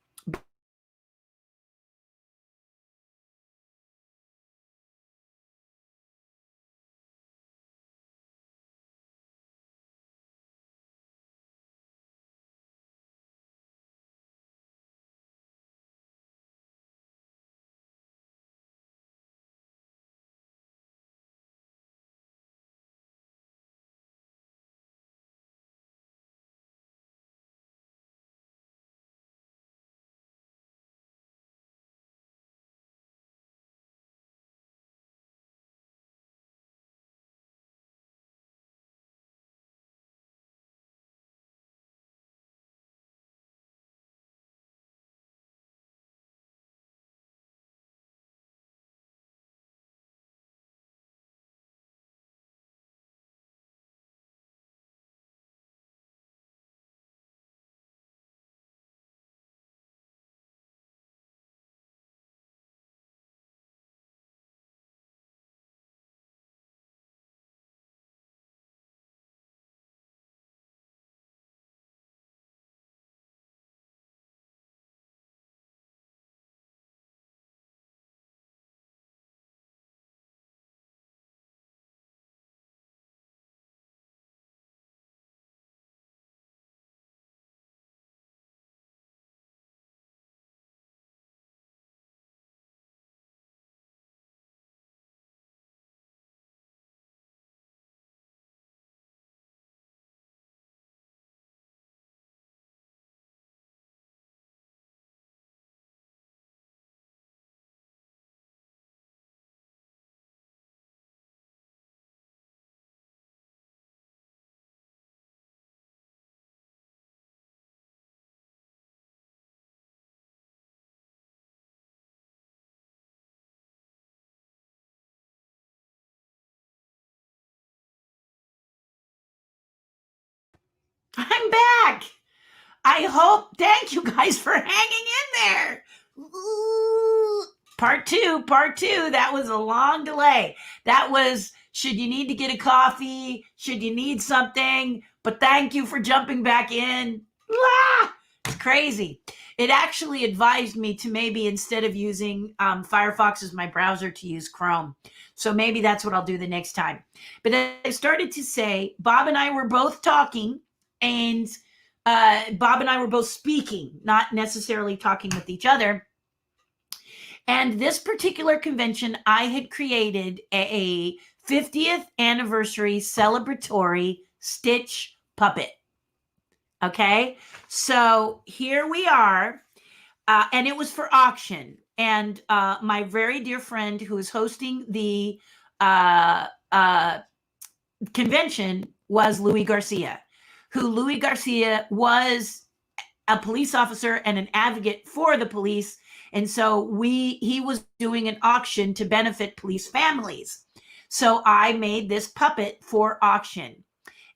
I'm back. I hope, thank you guys for hanging in there. Ooh. Part two. That was a long delay. That was, should you need to get a coffee? Should you need something? But thank you for jumping back in. Ah, it's crazy. It actually advised me to maybe, instead of using Firefox as my browser, to use Chrome. So maybe that's what I'll do the next time. But I started to say, Bob and I were both talking, and Bob and I were both speaking, not necessarily talking with each other. And this particular convention, I had created a 50th anniversary celebratory Stitch puppet. Okay. So here we are. And it was for auction. And my very dear friend who is hosting the convention was Louis Garcia, who Louis Garcia was a police officer and an advocate for the police. And so he was doing an auction to benefit police families. So I made this puppet for auction.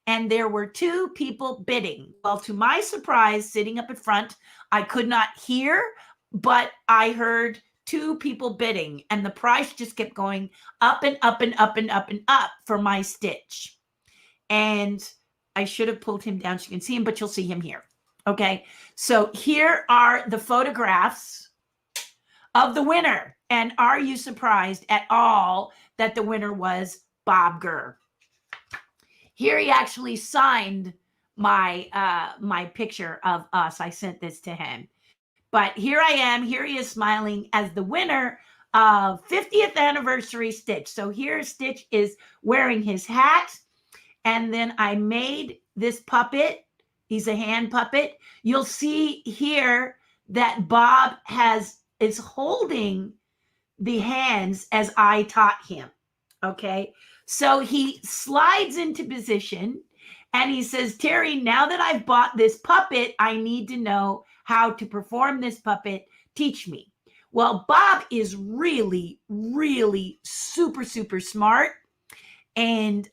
And there were two people bidding. Well, to my surprise, sitting up in front, I could not hear, but I heard two people bidding, and the price just kept going up and up and up and up and up for my Stitch. And I should have pulled him down so you can see him, but you'll see him here. Okay, so here are the photographs of the winner. And are you surprised at all that the winner was Bob Gurr? Here he actually signed my my picture of us. I sent this to him. But here I am. Here he is smiling as the winner of 50th anniversary Stitch. So here Stitch is wearing his hat. And then I made this puppet. He's a hand puppet. You'll see here that Bob is holding the hands as I taught him. Okay. So he slides into position and he says, Terri, now that I've bought this puppet, I need to know how to perform this puppet. Teach me. Well, Bob is really, really super, super smart. And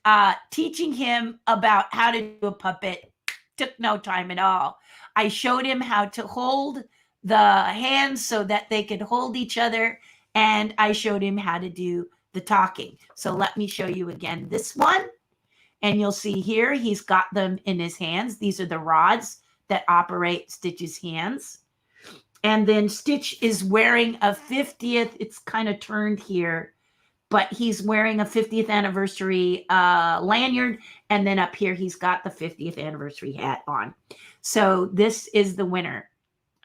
teaching him about how to do a puppet took no time at all. I showed him how to hold the hands so that they could hold each other, and I showed him how to do the talking. So let me show you again this one. And you'll see here, he's got them in his hands. These are the rods that operate Stitch's hands. And then Stitch is wearing a 50th, it's kind of turned here, but he's wearing a 50th anniversary lanyard. And then up here, he's got the 50th anniversary hat on. So this is the winner.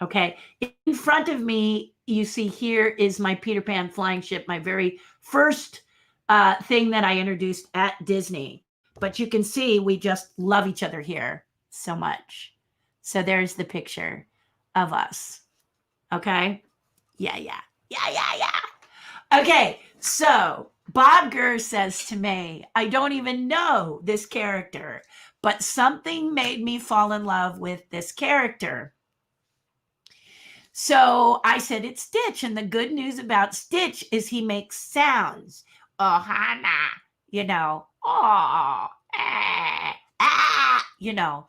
Okay. In front of me, you see here is my Peter Pan flying ship, my very first thing that I introduced at Disney. But you can see we just love each other here so much. So there's the picture of us. Okay. Yeah. Okay. So Bob Gurr says to me, I don't even know this character, but something made me fall in love with this character. So I said, it's Stitch. And the good news about Stitch is he makes sounds. Oh, Hannah, you know, oh, you know.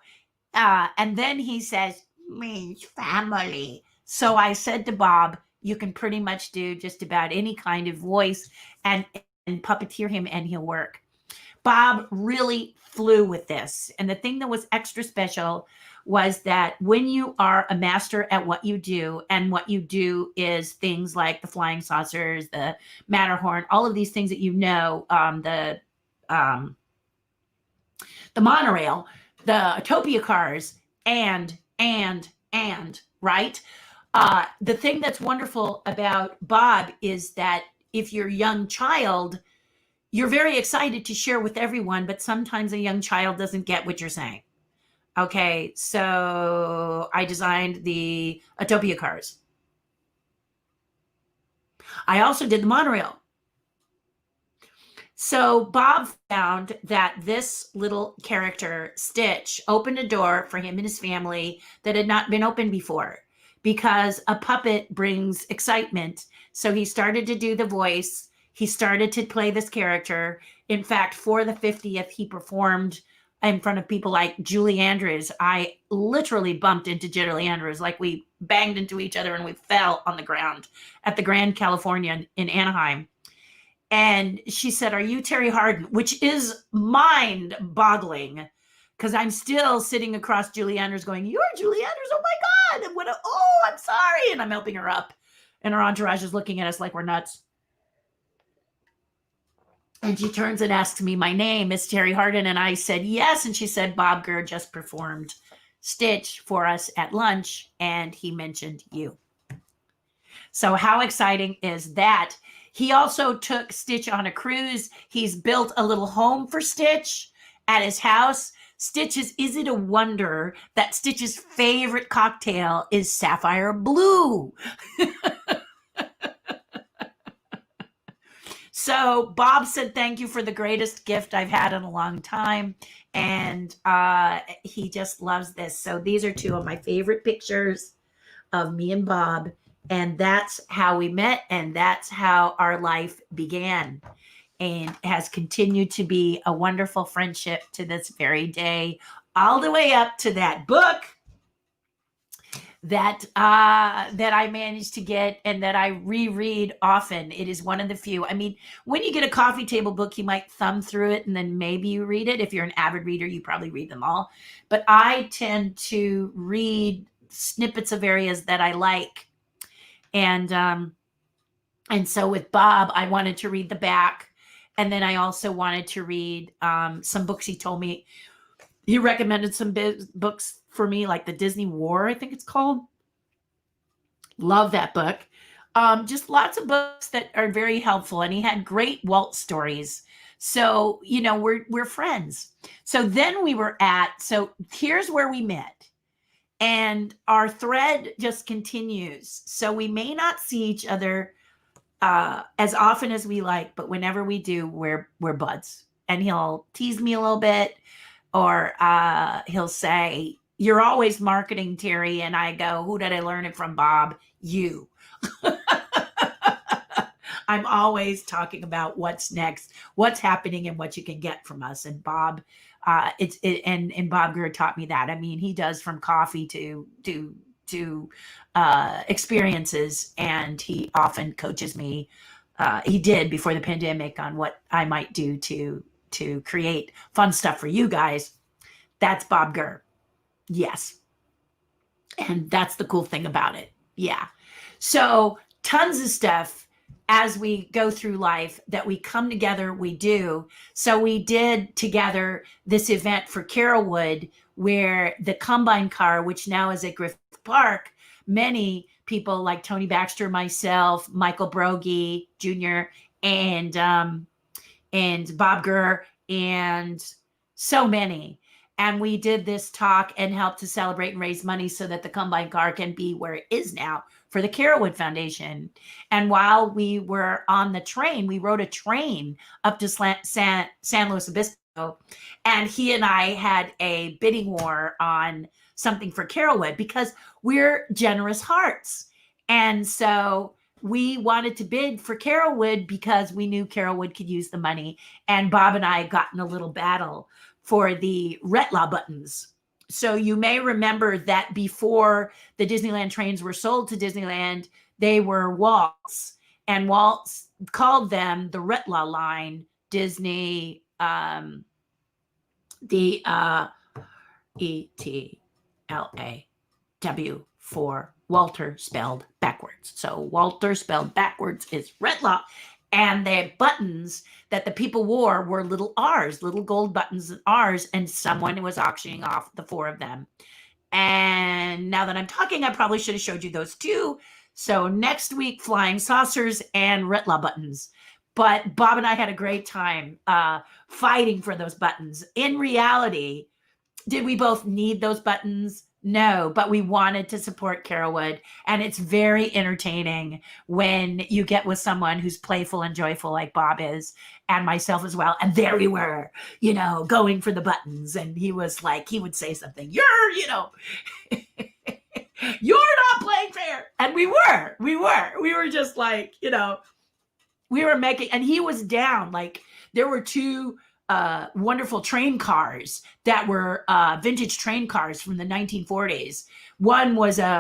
And then he says, means family. So I said to Bob, you can pretty much do just about any kind of voice and puppeteer him and he'll work. Bob really flew with this. And the thing that was extra special was that when you are a master at what you do, and what you do is things like the flying saucers, the Matterhorn, all of these things that you know, the monorail, the Utopia cars, and, right? The thing that's wonderful about Bob is that if you're a young child, you're very excited to share with everyone, but sometimes a young child doesn't get what you're saying. Okay, so I designed the Utopia cars. I also did the monorail. So Bob found that this little character, Stitch, opened a door for him and his family that had not been opened before, because a puppet brings excitement. So he started to do the voice. He started to play this character. In fact, for the 50th, he performed in front of people like Julie Andrews. I literally bumped into Julie Andrews, like we banged into each other and we fell on the ground at the Grand California in Anaheim. And she said, are you Terri Hardin? Which is mind-boggling, because I'm still sitting across Julie Andrews going, you're Julie Andrews? Oh my God. And I'm sorry. And I'm helping her up. And her entourage is looking at us like we're nuts. And she turns and asks me my name, Miss Terri Hardin. And I said, yes. And she said, Bob Gurr just performed Stitch for us at lunch, and he mentioned you. So how exciting is that? He also took Stitch on a cruise. He's built a little home for Stitch at his house. Is it a wonder that Stitch's favorite cocktail is Sapphire Blue? So Bob said, thank you for the greatest gift I've had in a long time. And he just loves this. So these are two of my favorite pictures of me and Bob. And that's how we met. And that's how our life began, and has continued to be a wonderful friendship to this very day, all the way up to that book that I managed to get and that I reread often. It is one of the few. I mean, when you get a coffee table book, you might thumb through it and then maybe you read it. If you're an avid reader, you probably read them all. But I tend to read snippets of areas that I like. And so with Bob, I wanted to read the back. And then I also wanted to read some books he told me. He recommended some books for me, like The Disney War, I think it's called. Love that book. Just lots of books that are very helpful. And he had great Walt stories. So, you know, we're friends. So then so here's where we met. And our thread just continues. So we may not see each other as often as we like, but whenever we do, we're buds. And he'll tease me a little bit, or he'll say, you're always marketing, Terri. And I go, who did I learn it from, Bob? You. I'm always talking about what's next, what's happening, and what you can get from us. And Bob, and Bob Gurr taught me that. I mean, he does from coffee to experiences, and he often coaches me. He did before the pandemic on what I might do to create fun stuff for you guys. That's Bob Gurr. Yes. And that's the cool thing about it. Yeah. So tons of stuff as we go through life that we come together, we do. So we did together this event for Carrollwood where the Combine car, which now is at Griffith Park, many people like Tony Baxter, myself, Michael Brogy Jr., and Bob Gurr, and so many. And we did this talk and helped to celebrate and raise money so that the Combine car can be where it is now for the Carrollwood Foundation. And while we were on the train, we rode a train up to San Luis Obispo, and he and I had a bidding war on something for Carrollwood because we're generous hearts. And so we wanted to bid for Carrollwood because we knew Carrollwood could use the money. And Bob and I got in a little battle for the Retlaw buttons. So you may remember that before the Disneyland trains were sold to Disneyland, they were Waltz, and Waltz called them the Retlaw line. Disney, the ETLAW for Walter spelled backwards. So Walter spelled backwards is Retlaw. And the buttons that the people wore were little R's, little gold buttons and R's, and someone was auctioning off the 4 of them. And now that I'm talking, I probably should have showed you those too. So next week, flying saucers and Retlaw buttons. But Bob and I had a great time fighting for those buttons. In reality, did we both need those buttons? No, but we wanted to support Carrollwood. And it's very entertaining when you get with someone who's playful and joyful like Bob is, and myself as well. And there we were, going for the buttons. And he was like, he would say something, you're not playing fair. And we were just like, we were making, and he was down. Like there were 2 wonderful train cars that were vintage train cars from the 1940s. One was it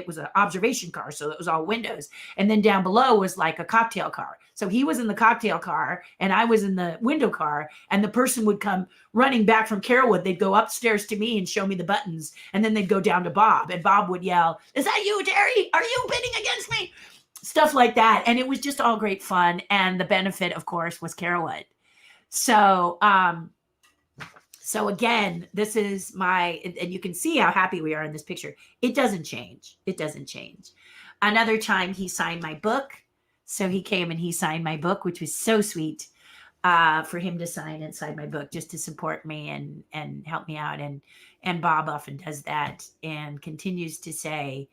was an observation car, so it was all windows, and then down below was like a cocktail car. So he was in the cocktail car and I was in the window car, and the person would come running back from Carrollwood. They'd go upstairs to me and show me the buttons, and then they'd go down to Bob, and Bob would yell, "Is that you, Terri? Are you bidding against me?" Stuff like that. And it was just all great fun. And the benefit, of course, was Carrollwood. So, so again, this is and you can see how happy we are in this picture. It doesn't change. It doesn't change. Another time he signed my book. So he came and he signed my book, which was so sweet for him to sign inside my book, just to support me and help me out. And Bob often does that and continues to say,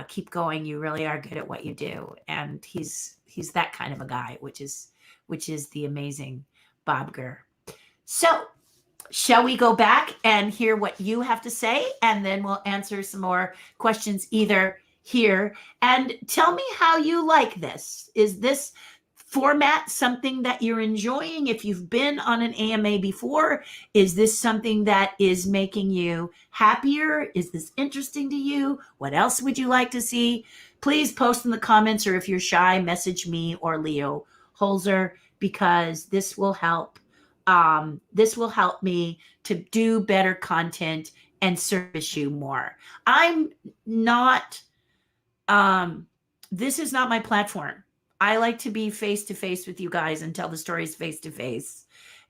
keep going. You really are good at what you do. And he's that kind of a guy, which is the amazing Bob Gurr. So shall we go back and hear what you have to say? And then we'll answer some more questions either here. And tell me how you like this. Is this format something that you're enjoying? If you've been on an AMA before, is this something that is making you happier? Is this interesting to you? What else would you like to see? Please post in the comments, or if you're shy, message me or Leo Holzer, because this will help. This will help me to do better content and service you more. I'm not, this is not my platform. I like to be face-to-face with you guys and tell the stories face-to-face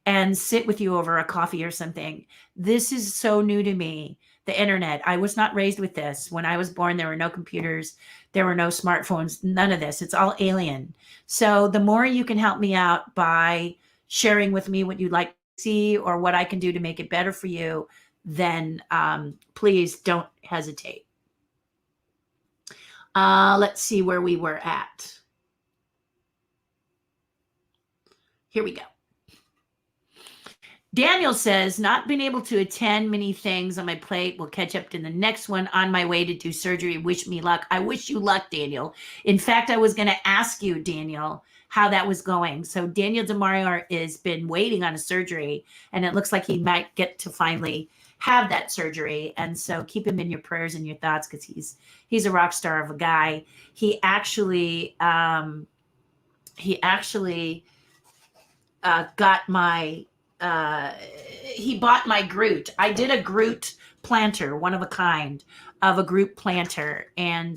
and sit with you over a coffee or something. This is so new to me, the internet. I was not raised with this. When I was born, there were no computers. There were no smartphones, none of this. It's all alien. So the more you can help me out by sharing with me what you'd like to see or what I can do to make it better for you, then please don't hesitate. Let's see where we were at. Here we go. Daniel says, not been able to attend many things on my plate. Will catch up to the next one on my way to do surgery. Wish me luck. I wish you luck, Daniel. In fact, I was going to ask you, Daniel, how that was going. So Daniel DeMario has been waiting on a surgery, and it looks like he might get to finally have that surgery. And so keep him in your prayers and your thoughts, because he's a rock star of a guy. He actually got my he bought my Groot. I did a Groot planter, one of a kind of a Groot planter, and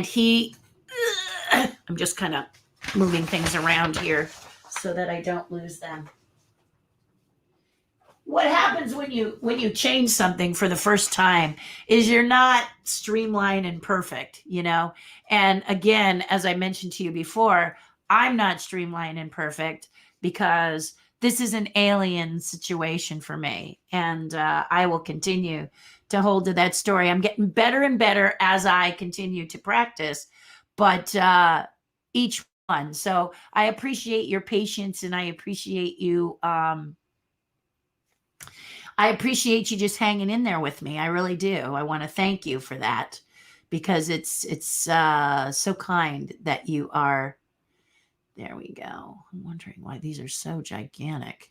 he I'm just kind of moving things around here so that I don't lose them. What happens when you change something for the first time is you're not streamlined and perfect, and again, as I mentioned to you before, I'm not streamlined and perfect because this is an alien situation for me, and I will continue to hold to that story. I'm getting better and better as I continue to practice, but each one. So I appreciate your patience, and I appreciate you just hanging in there with me. I really do. I want to thank you for that, because it's so kind that you are. There we go. I'm wondering why these are so gigantic.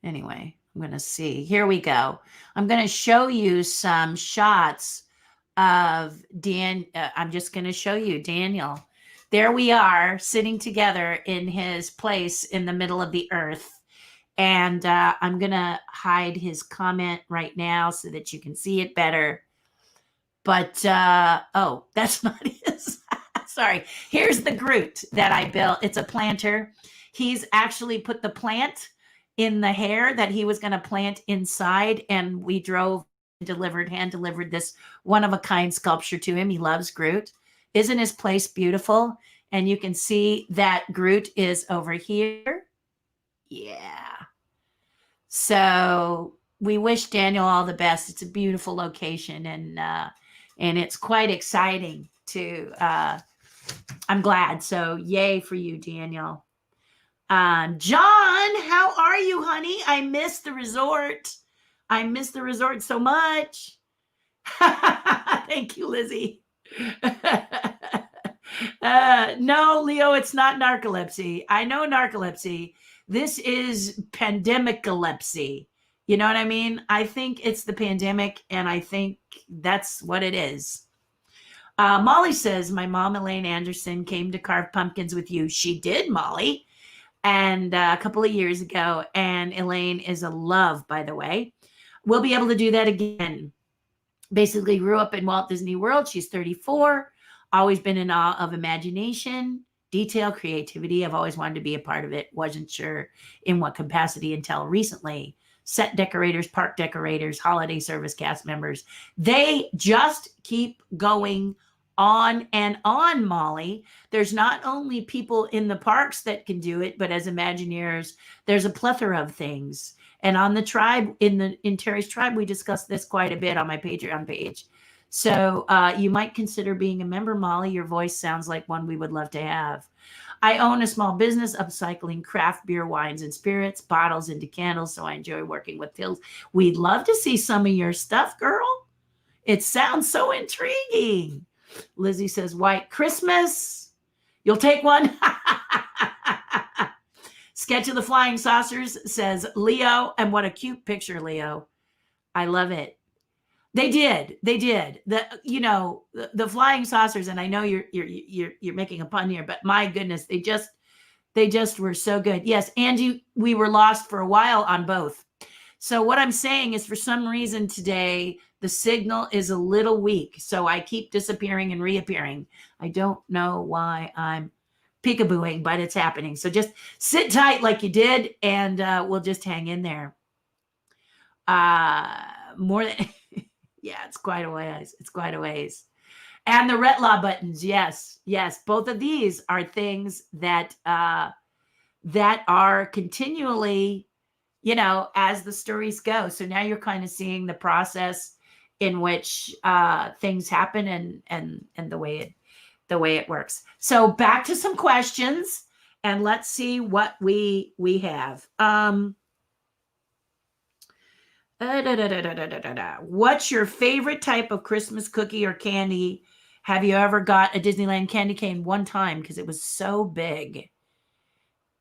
Anyway, I'm going to see. Here we go. I'm going to show you some shots of I'm just going to show you Daniel. There we are, sitting together in his place in the middle of the earth. And I'm going to hide his comment right now so that you can see it better. But, oh, that's not his. Sorry. Here's the Groot that I built. It's a planter. He's actually put the plant in the hair that he was going to plant inside. And we hand delivered this one-of-a-kind sculpture to him. He loves Groot. Isn't his place beautiful? And you can see that Groot is over here. Yeah. So we wish Daniel all the best. It's a beautiful location, and it's quite exciting to, I'm glad. So yay for you, Daniel. John, how are you, honey? I miss the resort. I miss the resort so much. Thank you, Lizzie. No, Leo, it's not narcolepsy. I know narcolepsy. This is pandemicalepsy. You know what I mean? I think it's the pandemic, and I think that's what it is. Molly says, my mom, Elaine Anderson, came to carve pumpkins with you. She did, Molly, and a couple of years ago. And Elaine is a love, by the way. We'll be able to do that again. Basically grew up in Walt Disney World. She's 34. Always been in awe of imagination, detail, creativity. I've always wanted to be a part of it. Wasn't sure in what capacity until recently. Set decorators, park decorators, holiday service cast members. They just keep going on and on, Molly. There's not only people in the parks that can do it, but as Imagineers, there's a plethora of things. And on the tribe, in Terri's tribe, we discussed this quite a bit on my Patreon page. So you might consider being a member, Molly. Your voice sounds like one we would love to have. I own a small business upcycling craft beer, wines, and spirits, bottles into candles, so I enjoy working with pills. We'd love to see some of your stuff, girl. It sounds so intriguing. Lizzie says, White Christmas. You'll take one? Sketch of the Flying Saucers says, Leo, and what a cute picture, Leo. I love it. They did. The flying saucers, and I know you're making a pun here, but my goodness, they just were so good. Yes, Angie, we were lost for a while on both. So what I'm saying is, for some reason today, the signal is a little weak. So I keep disappearing and reappearing. I don't know why I'm peekabooing, but it's happening. So just sit tight like you did, and we'll just hang in there. More than... Yeah, it's quite a ways. And the Retlaw buttons, yes. Both of these are things that are continually, as the stories go. So now you're kind of seeing the process in which things happen and the way it works. So back to some questions, and let's see what we have. What's your favorite type of Christmas cookie or candy? Have you ever got a Disneyland candy cane? One time, because it was so big.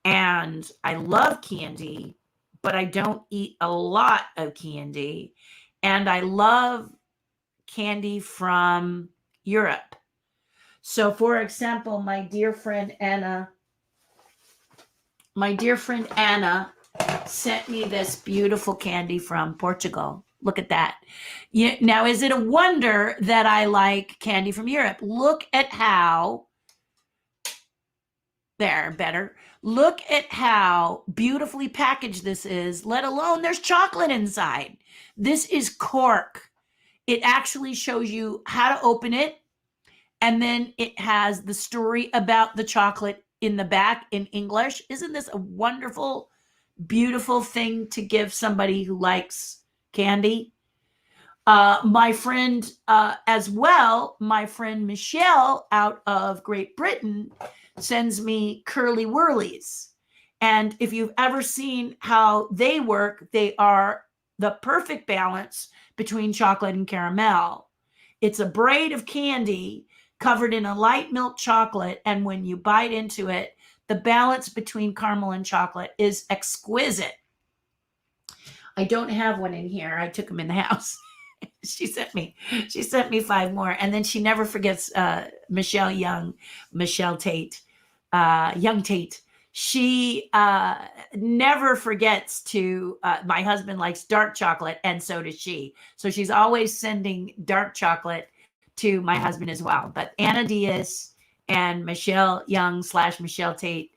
And I love candy, but I don't eat a lot of candy. And I love candy from Europe. So, for example, my dear friend Anna sent me this beautiful candy from Portugal. Look at that. Now, is it a wonder that I like candy from Europe? Look at how, better. Look at how beautifully packaged this is, let alone there's chocolate inside. This is cork. It actually shows you how to open it. And then it has the story about the chocolate in the back in English. Isn't this a wonderful, beautiful thing to give somebody who likes candy? My friend, as well, my friend Michelle out of Great Britain sends me curly whirlies. And if you've ever seen how they work, they are the perfect balance between chocolate and caramel. It's a braid of candy covered in a light milk chocolate. And when you bite into it, the balance between caramel and chocolate is exquisite. I don't have one in here. I took them in the house. She sent me 5 more. And then she never forgets Michelle Tate, Young Tate. She never forgets to, my husband likes dark chocolate, and so does she. So she's always sending dark chocolate to my husband as well. But Anna Diaz and Michelle Young / Michelle Tate,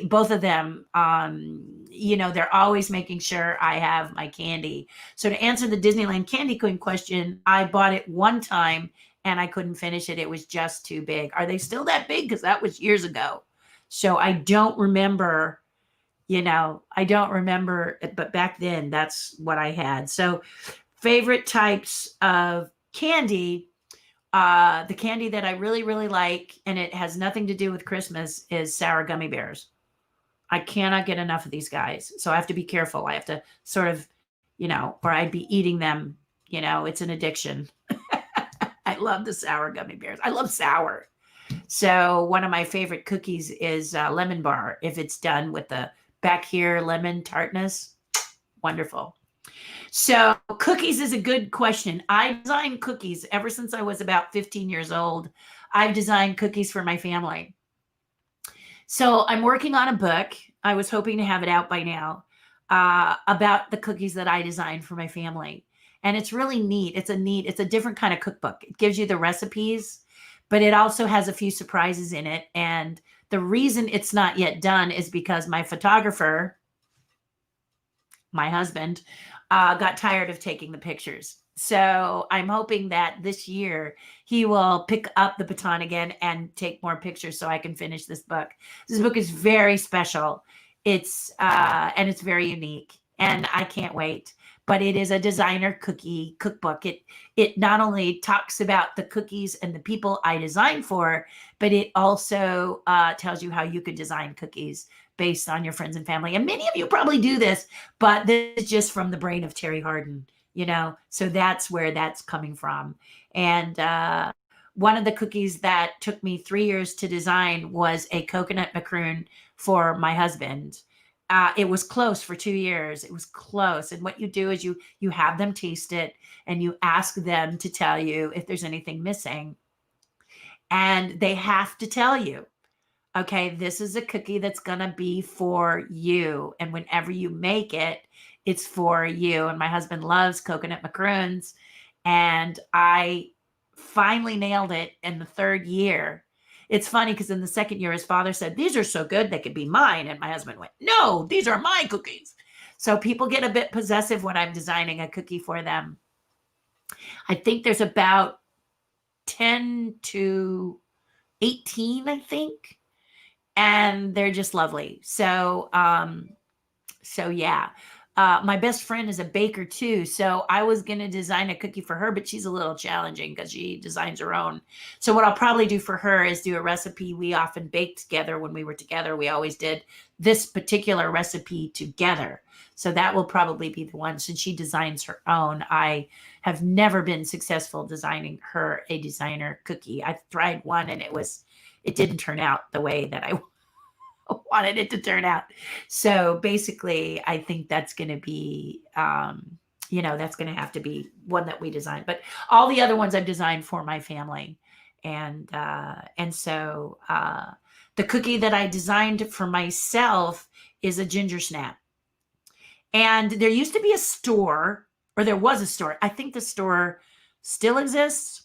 both of them, they're always making sure I have my candy. So to answer the Disneyland Candy Queen question, I bought it one time and I couldn't finish it. It was just too big. Are they still that big? Because that was years ago. So I don't remember, but back then that's what I had. So favorite types of candy, the candy that I really, really like, and it has nothing to do with Christmas, is sour gummy bears. I cannot get enough of these guys. So I have to be careful. I have to sort of, or I'd be eating them. It's an addiction. I love the sour gummy bears. I love sour. So one of my favorite cookies is lemon bar. If it's done with the back here lemon tartness, wonderful. So cookies is a good question. I designed cookies ever since I was about 15 years old. I've designed cookies for my family. So I'm working on a book. I was hoping to have it out by now, about the cookies that I designed for my family. And it's really neat. It's a different kind of cookbook. It gives you the recipes, but it also has a few surprises in it. And the reason it's not yet done is because my photographer, my husband, got tired of taking the pictures. So I'm hoping that this year he will pick up the baton again and take more pictures so I can finish this book. This book is very special. It's and it's very unique, and I can't wait. But it is a designer cookie cookbook. It not only talks about the cookies and the people I design for, but it also tells you how you could design cookies based on your friends and family. And many of you probably do this, but this is just from the brain of Terri Hardin, so that's where that's coming from. And one of the cookies that took me 3 years to design was a coconut macaroon for my husband. It was close for 2 years. It was close. And what you do is you have them taste it and you ask them to tell you if there's anything missing. And they have to tell you, okay, this is a cookie that's going to be for you. And whenever you make it, it's for you. And my husband loves coconut macaroons. And I finally nailed it in the 3rd year. It's funny because in the 2nd year, his father said, these are so good, they could be mine. And my husband went, no, these are my cookies. So people get a bit possessive when I'm designing a cookie for them. I think there's about 10 to 18, I think. And they're just lovely. So yeah. my best friend is a baker too. So I was going to design a cookie for her, but she's a little challenging because she designs her own. So what I'll probably do for her is do a recipe we often baked together when we were together. We always did this particular recipe together. So that will probably be the one, since she designs her own. I have never been successful designing her a designer cookie. I tried one and it didn't turn out the way that I wanted it to turn out. So basically, I think that's going to be, that's going to have to be one that we design. But all the other ones I've designed for my family, and so the cookie that I designed for myself is a ginger snap. And there used to be a store, or there was a store. I think the store still exists.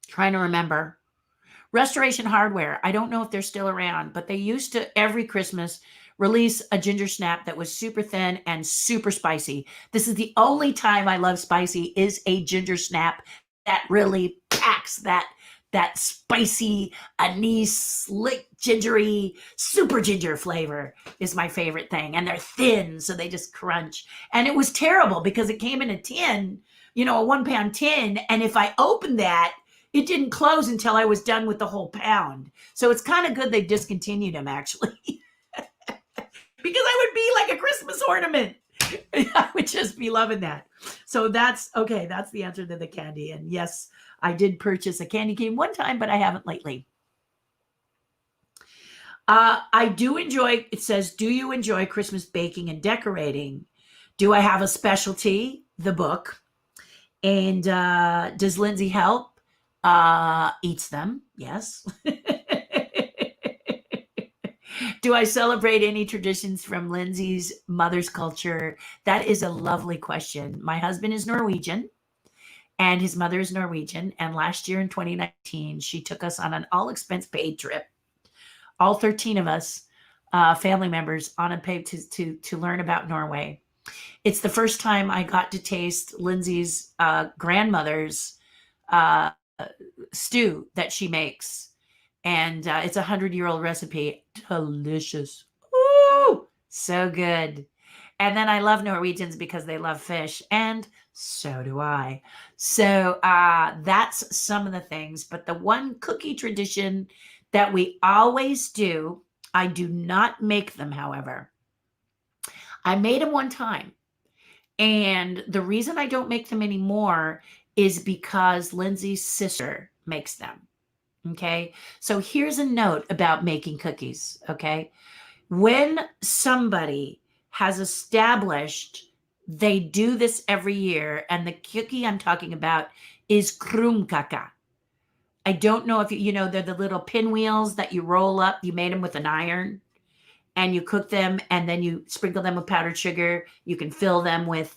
Trying to remember. Restoration Hardware. I don't know if they're still around, but they used to every Christmas release a ginger snap that was super thin and super spicy. This is the only time I love spicy, is a ginger snap that really packs that spicy anise, slick, gingery, super ginger flavor is my favorite thing. And they're thin, so they just crunch. And it was terrible because it came in a tin, a 1-pound tin. And if I opened that, it didn't close until I was done with the whole pound. So it's kind of good they discontinued them, actually, because I would be like a Christmas ornament. I would just be loving that. So that's okay. That's the answer to the candy. And yes, I did purchase a candy cane one time, but I haven't lately. I do enjoy, it says, do you enjoy Christmas baking and decorating? Do I have a specialty? The book. And does Lindsay help? Eats them, yes. Do I celebrate any traditions from Lindsay's mother's culture? That is a lovely question. My husband is Norwegian and his mother is Norwegian. And last year in 2019, she took us on an all expense paid trip. All 13 of us, family members, on a paid to learn about Norway. It's the first time I got to taste Lindsay's grandmother's stew that she makes, and it's a 100-year-old recipe. Delicious. Ooh, so good. And then I love Norwegians because they love fish, and so do I. So that's some of the things. But the one cookie tradition that we always do, I do not make them, however. I made them one time, and the reason I don't make them anymore is because Lindsay's sister makes them. Okay. So here's a note about making cookies. Okay. When somebody has established they do this every year, and the cookie I'm talking about is krumkaka. I don't know if they're the little pinwheels that you roll up. You made them with an iron. And you cook them, and then you sprinkle them with powdered sugar. You can fill them with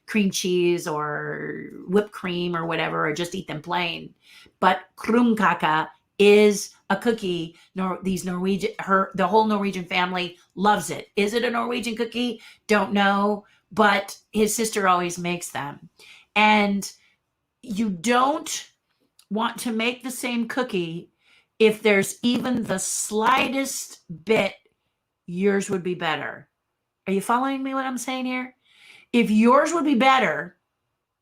cream cheese or whipped cream or whatever, or just eat them plain. But krumkaka is a cookie. The whole Norwegian family loves it. Is it a Norwegian cookie? Don't know, but his sister always makes them. And you don't want to make the same cookie if there's even the slightest bit yours would be better. Are you following me what I'm saying here? If yours would be better,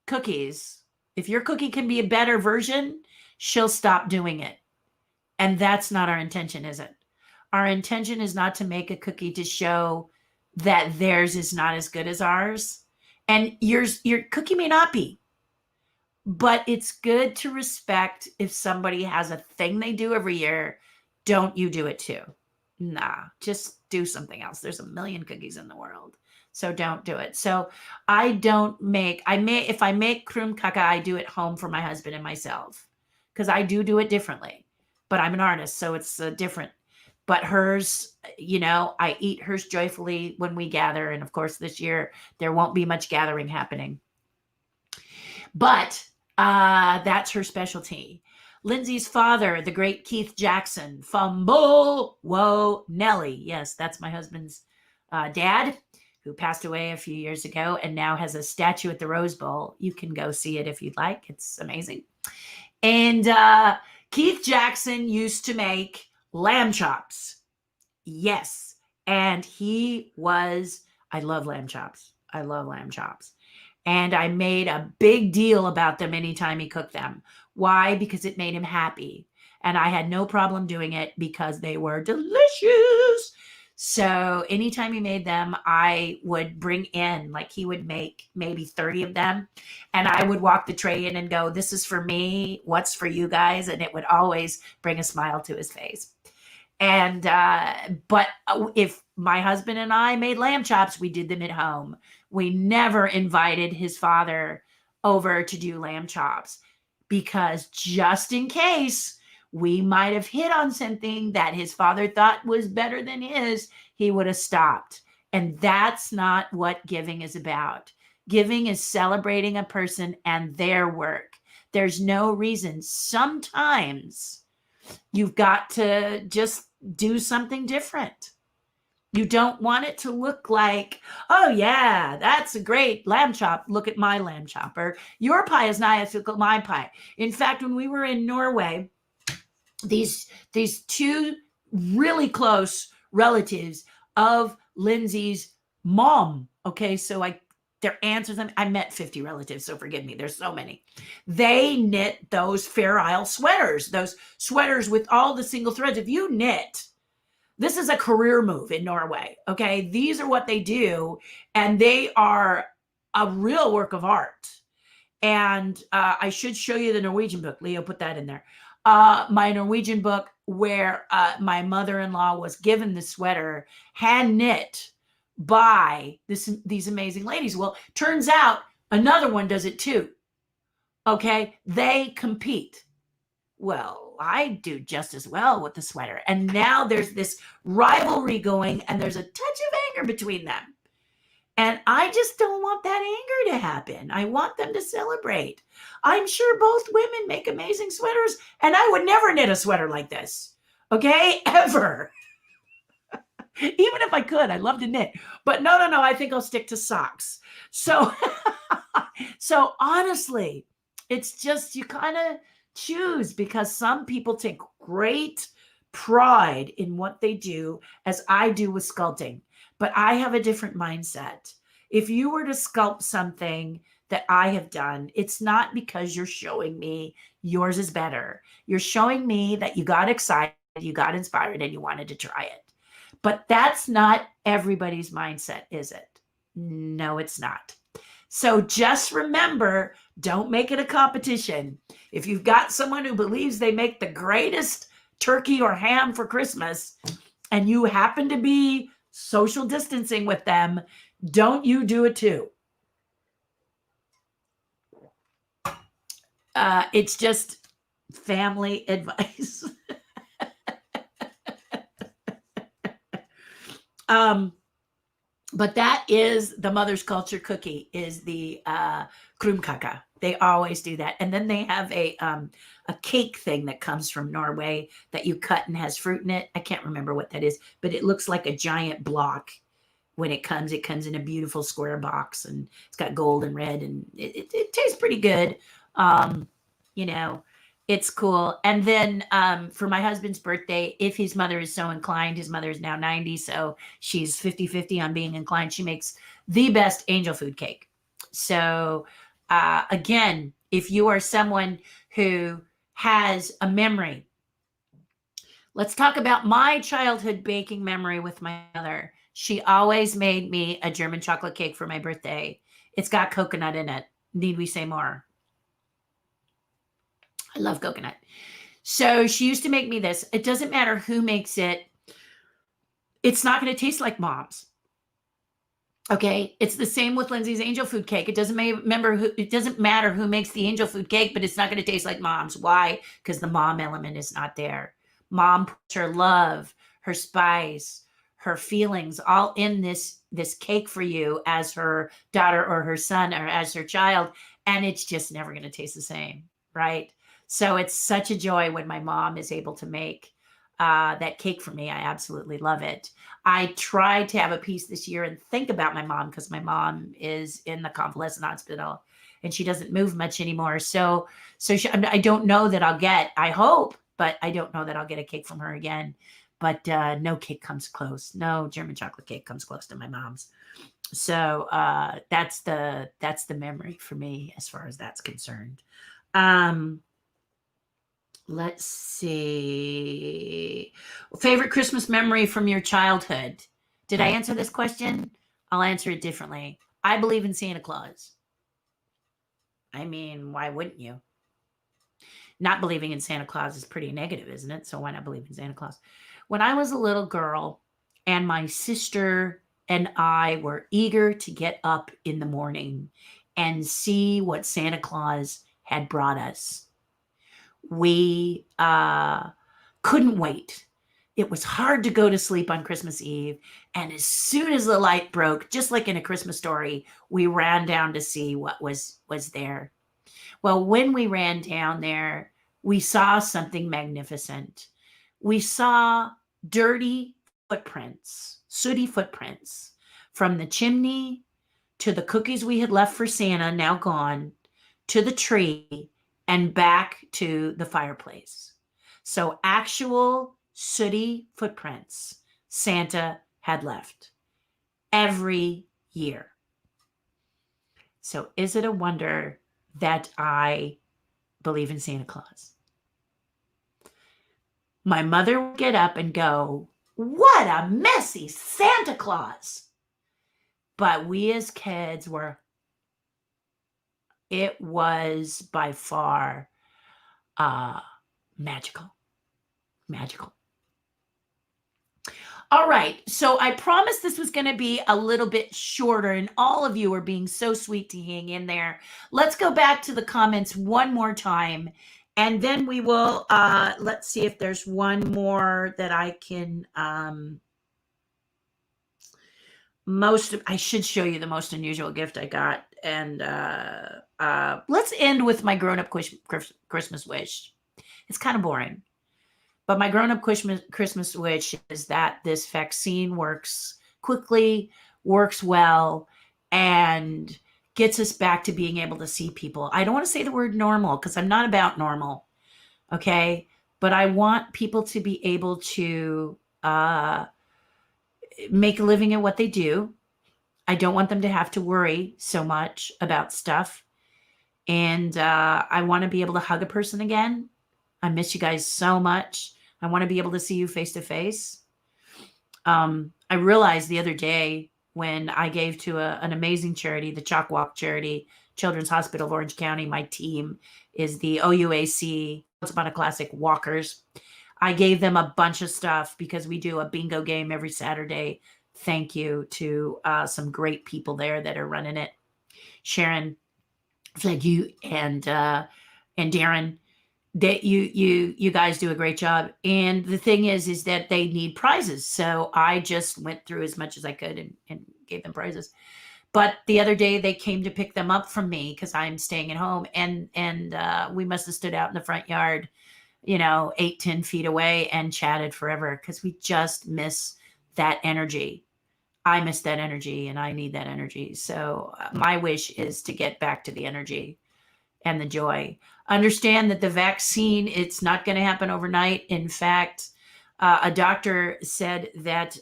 cookies, if your cookie can be a better version, she'll stop doing it. And that's not our intention, is it? Our intention is not to make a cookie to show that theirs is not as good as ours. And your cookie may not be. But it's good to respect if somebody has a thing they do every year, don't you do it too. Nah, just do something else. There's a million cookies in the world. So don't do it. So if I make krumkaka, I do it home for my husband and myself, because I do it differently, but I'm an artist. So it's different, but hers, I eat hers joyfully when we gather. And of course, this year there won't be much gathering happening, but that's her specialty. Lindsay's father, the great Keith Jackson, Fumble Whoa Nelly. Yes, that's my husband's dad, who passed away a few years ago and now has a statue at the Rose Bowl. You can go see it if you'd like. It's amazing. And Keith Jackson used to make lamb chops. Yes. And he was I love lamb chops. I love lamb chops. And I made a big deal about them anytime he cooked them. Why? Because it made him happy. And I had no problem doing it because they were delicious. So anytime he made them, I would bring in, like he would make maybe 30 of them. And I would walk the tray in and go, this is for me. What's for you guys? And it would always bring a smile to his face. And but if my husband and I made lamb chops, we did them at home. We never invited his father over to do lamb chops because just in case we might have hit on something that his father thought was better than his, he would have stopped. And that's not what giving is about. Giving is celebrating a person and their work. There's no reason. Sometimes you've got to just do something different. You don't want it to look like, oh yeah, that's a great lamb chop. Look at my lamb chop. Or your pie is nice. Look at my pie. In fact, when we were in Norway, these two really close relatives of Lindsay's mom. Okay, so their aunts or something. I met 50 relatives, so forgive me. There's so many. They knit those Fair Isle sweaters, those sweaters with all the single threads. If you knit, this is a career move in Norway. Okay, these are what they do, and they are a real work of art. And I should show you the Norwegian book. Leo put that in there. My Norwegian book where my mother-in-law was given the sweater hand knit by these amazing ladies. Well, turns out another one does it too. Okay, they compete. Well, I do just as well with the sweater. And now there's this rivalry going, and there's a touch of anger between them. And I just don't want that anger to happen. I want them to celebrate. I'm sure both women make amazing sweaters, and I would never knit a sweater like this. Okay, ever. Even if I could, I'd love to knit. But no, I think I'll stick to socks. So, so honestly, it's just you kind of choose, because some people take great pride in what they do, as I do with sculpting. But I have a different mindset. If you were to sculpt something that I have done, it's not because you're showing me yours is better. You're showing me that you got excited, you got inspired, and you wanted to try it. But that's not everybody's mindset, is it? No, it's not. So just remember, don't make it a competition. If you've got someone who believes they make the greatest turkey or ham for Christmas, and you happen to be social distancing with them, don't you do it too. It's just family advice. But that is the mother's culture cookie, is the krumkake. They always do that. And then they have a cake thing that comes from Norway that you cut and has fruit in it. I can't remember what that is, but it looks like a giant block when it comes. It comes in a beautiful square box, and it's got gold and red, and it tastes pretty good. It's cool. And then for my husband's birthday, if his mother is so inclined, his mother is now 90, so she's 50-50 on being inclined. She makes the best angel food cake. So again, if you are someone who has a memory, let's talk about my childhood baking memory with my mother. She always made me a German chocolate cake for my birthday. It's got coconut in it. Need we say more? I love coconut. So she used to make me this. It doesn't matter who makes it. It's not going to taste like mom's. Okay. It's the same with Lindsay's angel food cake. It doesn't matter who makes the angel food cake, but it's not going to taste like mom's. Why? Because the mom element is not there. Mom puts her love, her spice, her feelings all in this cake for you as her daughter or her son or as her child. And it's just never going to taste the same. Right? So it's such a joy when my mom is able to make that cake for me. I absolutely love it. I tried to have a piece this year and think about my mom, because my mom is in the convalescent hospital and she doesn't move much anymore. So I don't know that I'll get, I hope, but I don't know that I'll get a cake from her again. but no cake comes close. No German chocolate cake comes close to my mom's. So that's the memory for me as far as that's concerned. Let's see. Favorite Christmas memory from your childhood. Did I answer this question? I'll answer it differently. I believe in Santa Claus. I mean, why wouldn't you? Not believing in Santa Claus is pretty negative, isn't it? So why not believe in Santa Claus? When I was a little girl and my sister and I were eager to get up in the morning and see what Santa Claus had brought us, we couldn't wait. It was hard to go to sleep on Christmas Eve. And as soon as the light broke, just like in A Christmas Story, we ran down to see what was there. Well, when we ran down there, we saw something magnificent. We saw dirty footprints, sooty footprints from the chimney to the cookies we had left for Santa, now gone, to the tree, and back to the fireplace. So actual sooty footprints Santa had left every year. So is it a wonder that I believe in Santa Claus? My mother would get up and go, "What a messy Santa Claus." But we as kids it was by far magical. Magical. All right. So I promised this was going to be a little bit shorter, and all of you are being so sweet to hang in there. Let's go back to the comments one more time, and then we will, let's see if there's one more that I can, I should show you the most unusual gift I got. And let's end with my grown-up Christmas wish. It's kind of boring. But my grown-up Christmas wish is that this vaccine works quickly, works well, and gets us back to being able to see people. I don't want to say the word normal because I'm not about normal, okay? But I want people to be able to make a living at what they do. I don't want them to have to worry so much about stuff. And I want to be able to hug a person again. I miss you guys so much. I want to be able to see you face to face. I realized the other day when I gave to an amazing charity, the Chalk Walk Charity, Children's Hospital of Orange County. My team is the OUAC, Once Upon a Classic Walkers. I gave them a bunch of stuff because we do a bingo game every Saturday. Thank you to some great people there that are running it. Sharon, you and Darren, that you guys do a great job. And the thing is that they need prizes. So I just went through as much as I could and gave them prizes. But the other day they came to pick them up from me because I'm staying at home. And we must have stood out in the front yard, 8-10 feet away and chatted forever because we just miss that energy. I miss that energy and I need that energy. So my wish is to get back to the energy and the joy. Understand that the vaccine, it's not going to happen overnight. In fact, a doctor said that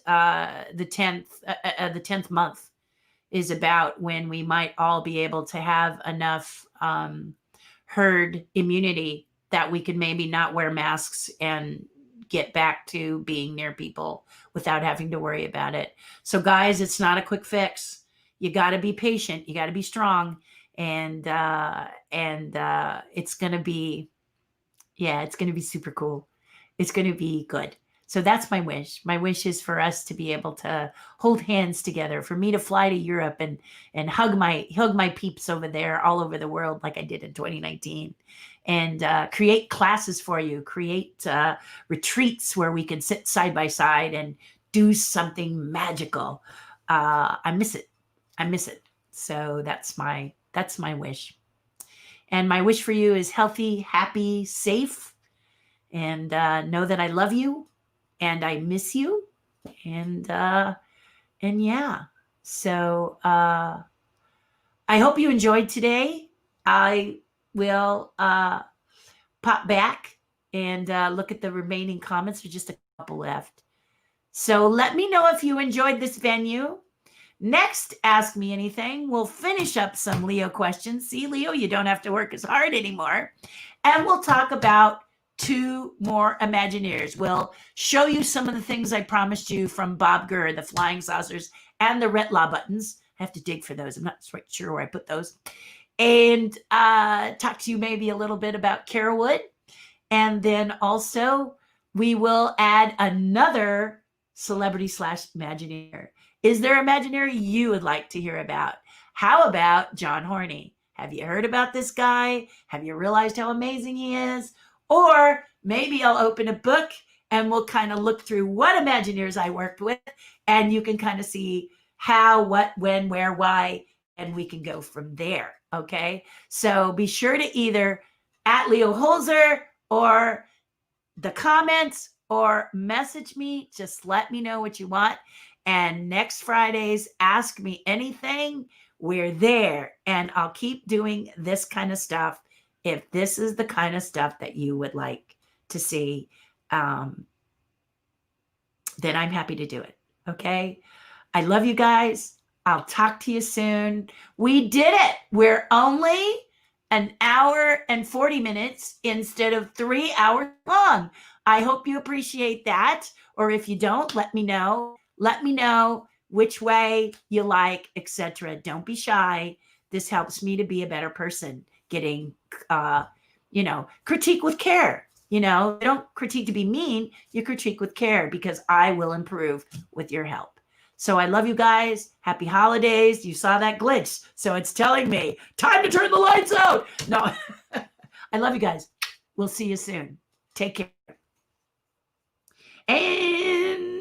the 10th month is about when we might all be able to have enough herd immunity that we could maybe not wear masks and get back to being near people without having to worry about it. So guys, it's not a quick fix. You got to be patient. You got to be strong. And it's going to be, it's going to be super cool. It's going to be good. So that's my wish. My wish is for us to be able to hold hands together, for me to fly to Europe and hug my peeps over there all over the world like I did in 2019, and create classes for you, create retreats where we can sit side by side and do something magical. I miss it. So that's my wish. And my wish for you is healthy, happy, safe, and know that I love you and I miss you. And yeah. So I hope you enjoyed today. I will pop back and look at the remaining comments. There's just a couple left. So let me know if you enjoyed this venue. Next, Ask Me Anything. We'll finish up some Leo questions. See, Leo, you don't have to work as hard anymore. And we'll talk about 2 more Imagineers. We'll show you some of the things I promised you from Bob Gurr, the flying saucers and the Retlaw buttons. I have to dig for those. I'm not quite sure where I put those. And talk to you maybe a little bit about Carolwood. And then also we will add another celebrity / Imagineer. Is there Imagineer you would like to hear about? How about John Horney? Have you heard about this guy? Have you realized how amazing he is? Or maybe I'll open a book and we'll kind of look through what Imagineers I worked with, and you can kind of see how, what, when, where, why, and we can go from there. Okay. So be sure to either at Leo Holzer or the comments or message me. Just let me know what you want. And next Friday's Ask Me Anything, we're there. And I'll keep doing this kind of stuff if this is the kind of stuff that you would like to see. Then I'm happy to do it. Okay. I love you guys. I'll talk to you soon. We did it. We're only an hour and 40 minutes instead of 3 hours long. I hope you appreciate that. Or if you don't, let me know. Let me know which way you like, etc. Don't be shy. This helps me to be a better person, getting, critique with care. Don't critique to be mean. You critique with care, because I will improve with your help. So I love you guys. Happy holidays. You saw that glitch. So it's telling me time to turn the lights out. No, I love you guys. We'll see you soon. Take care. And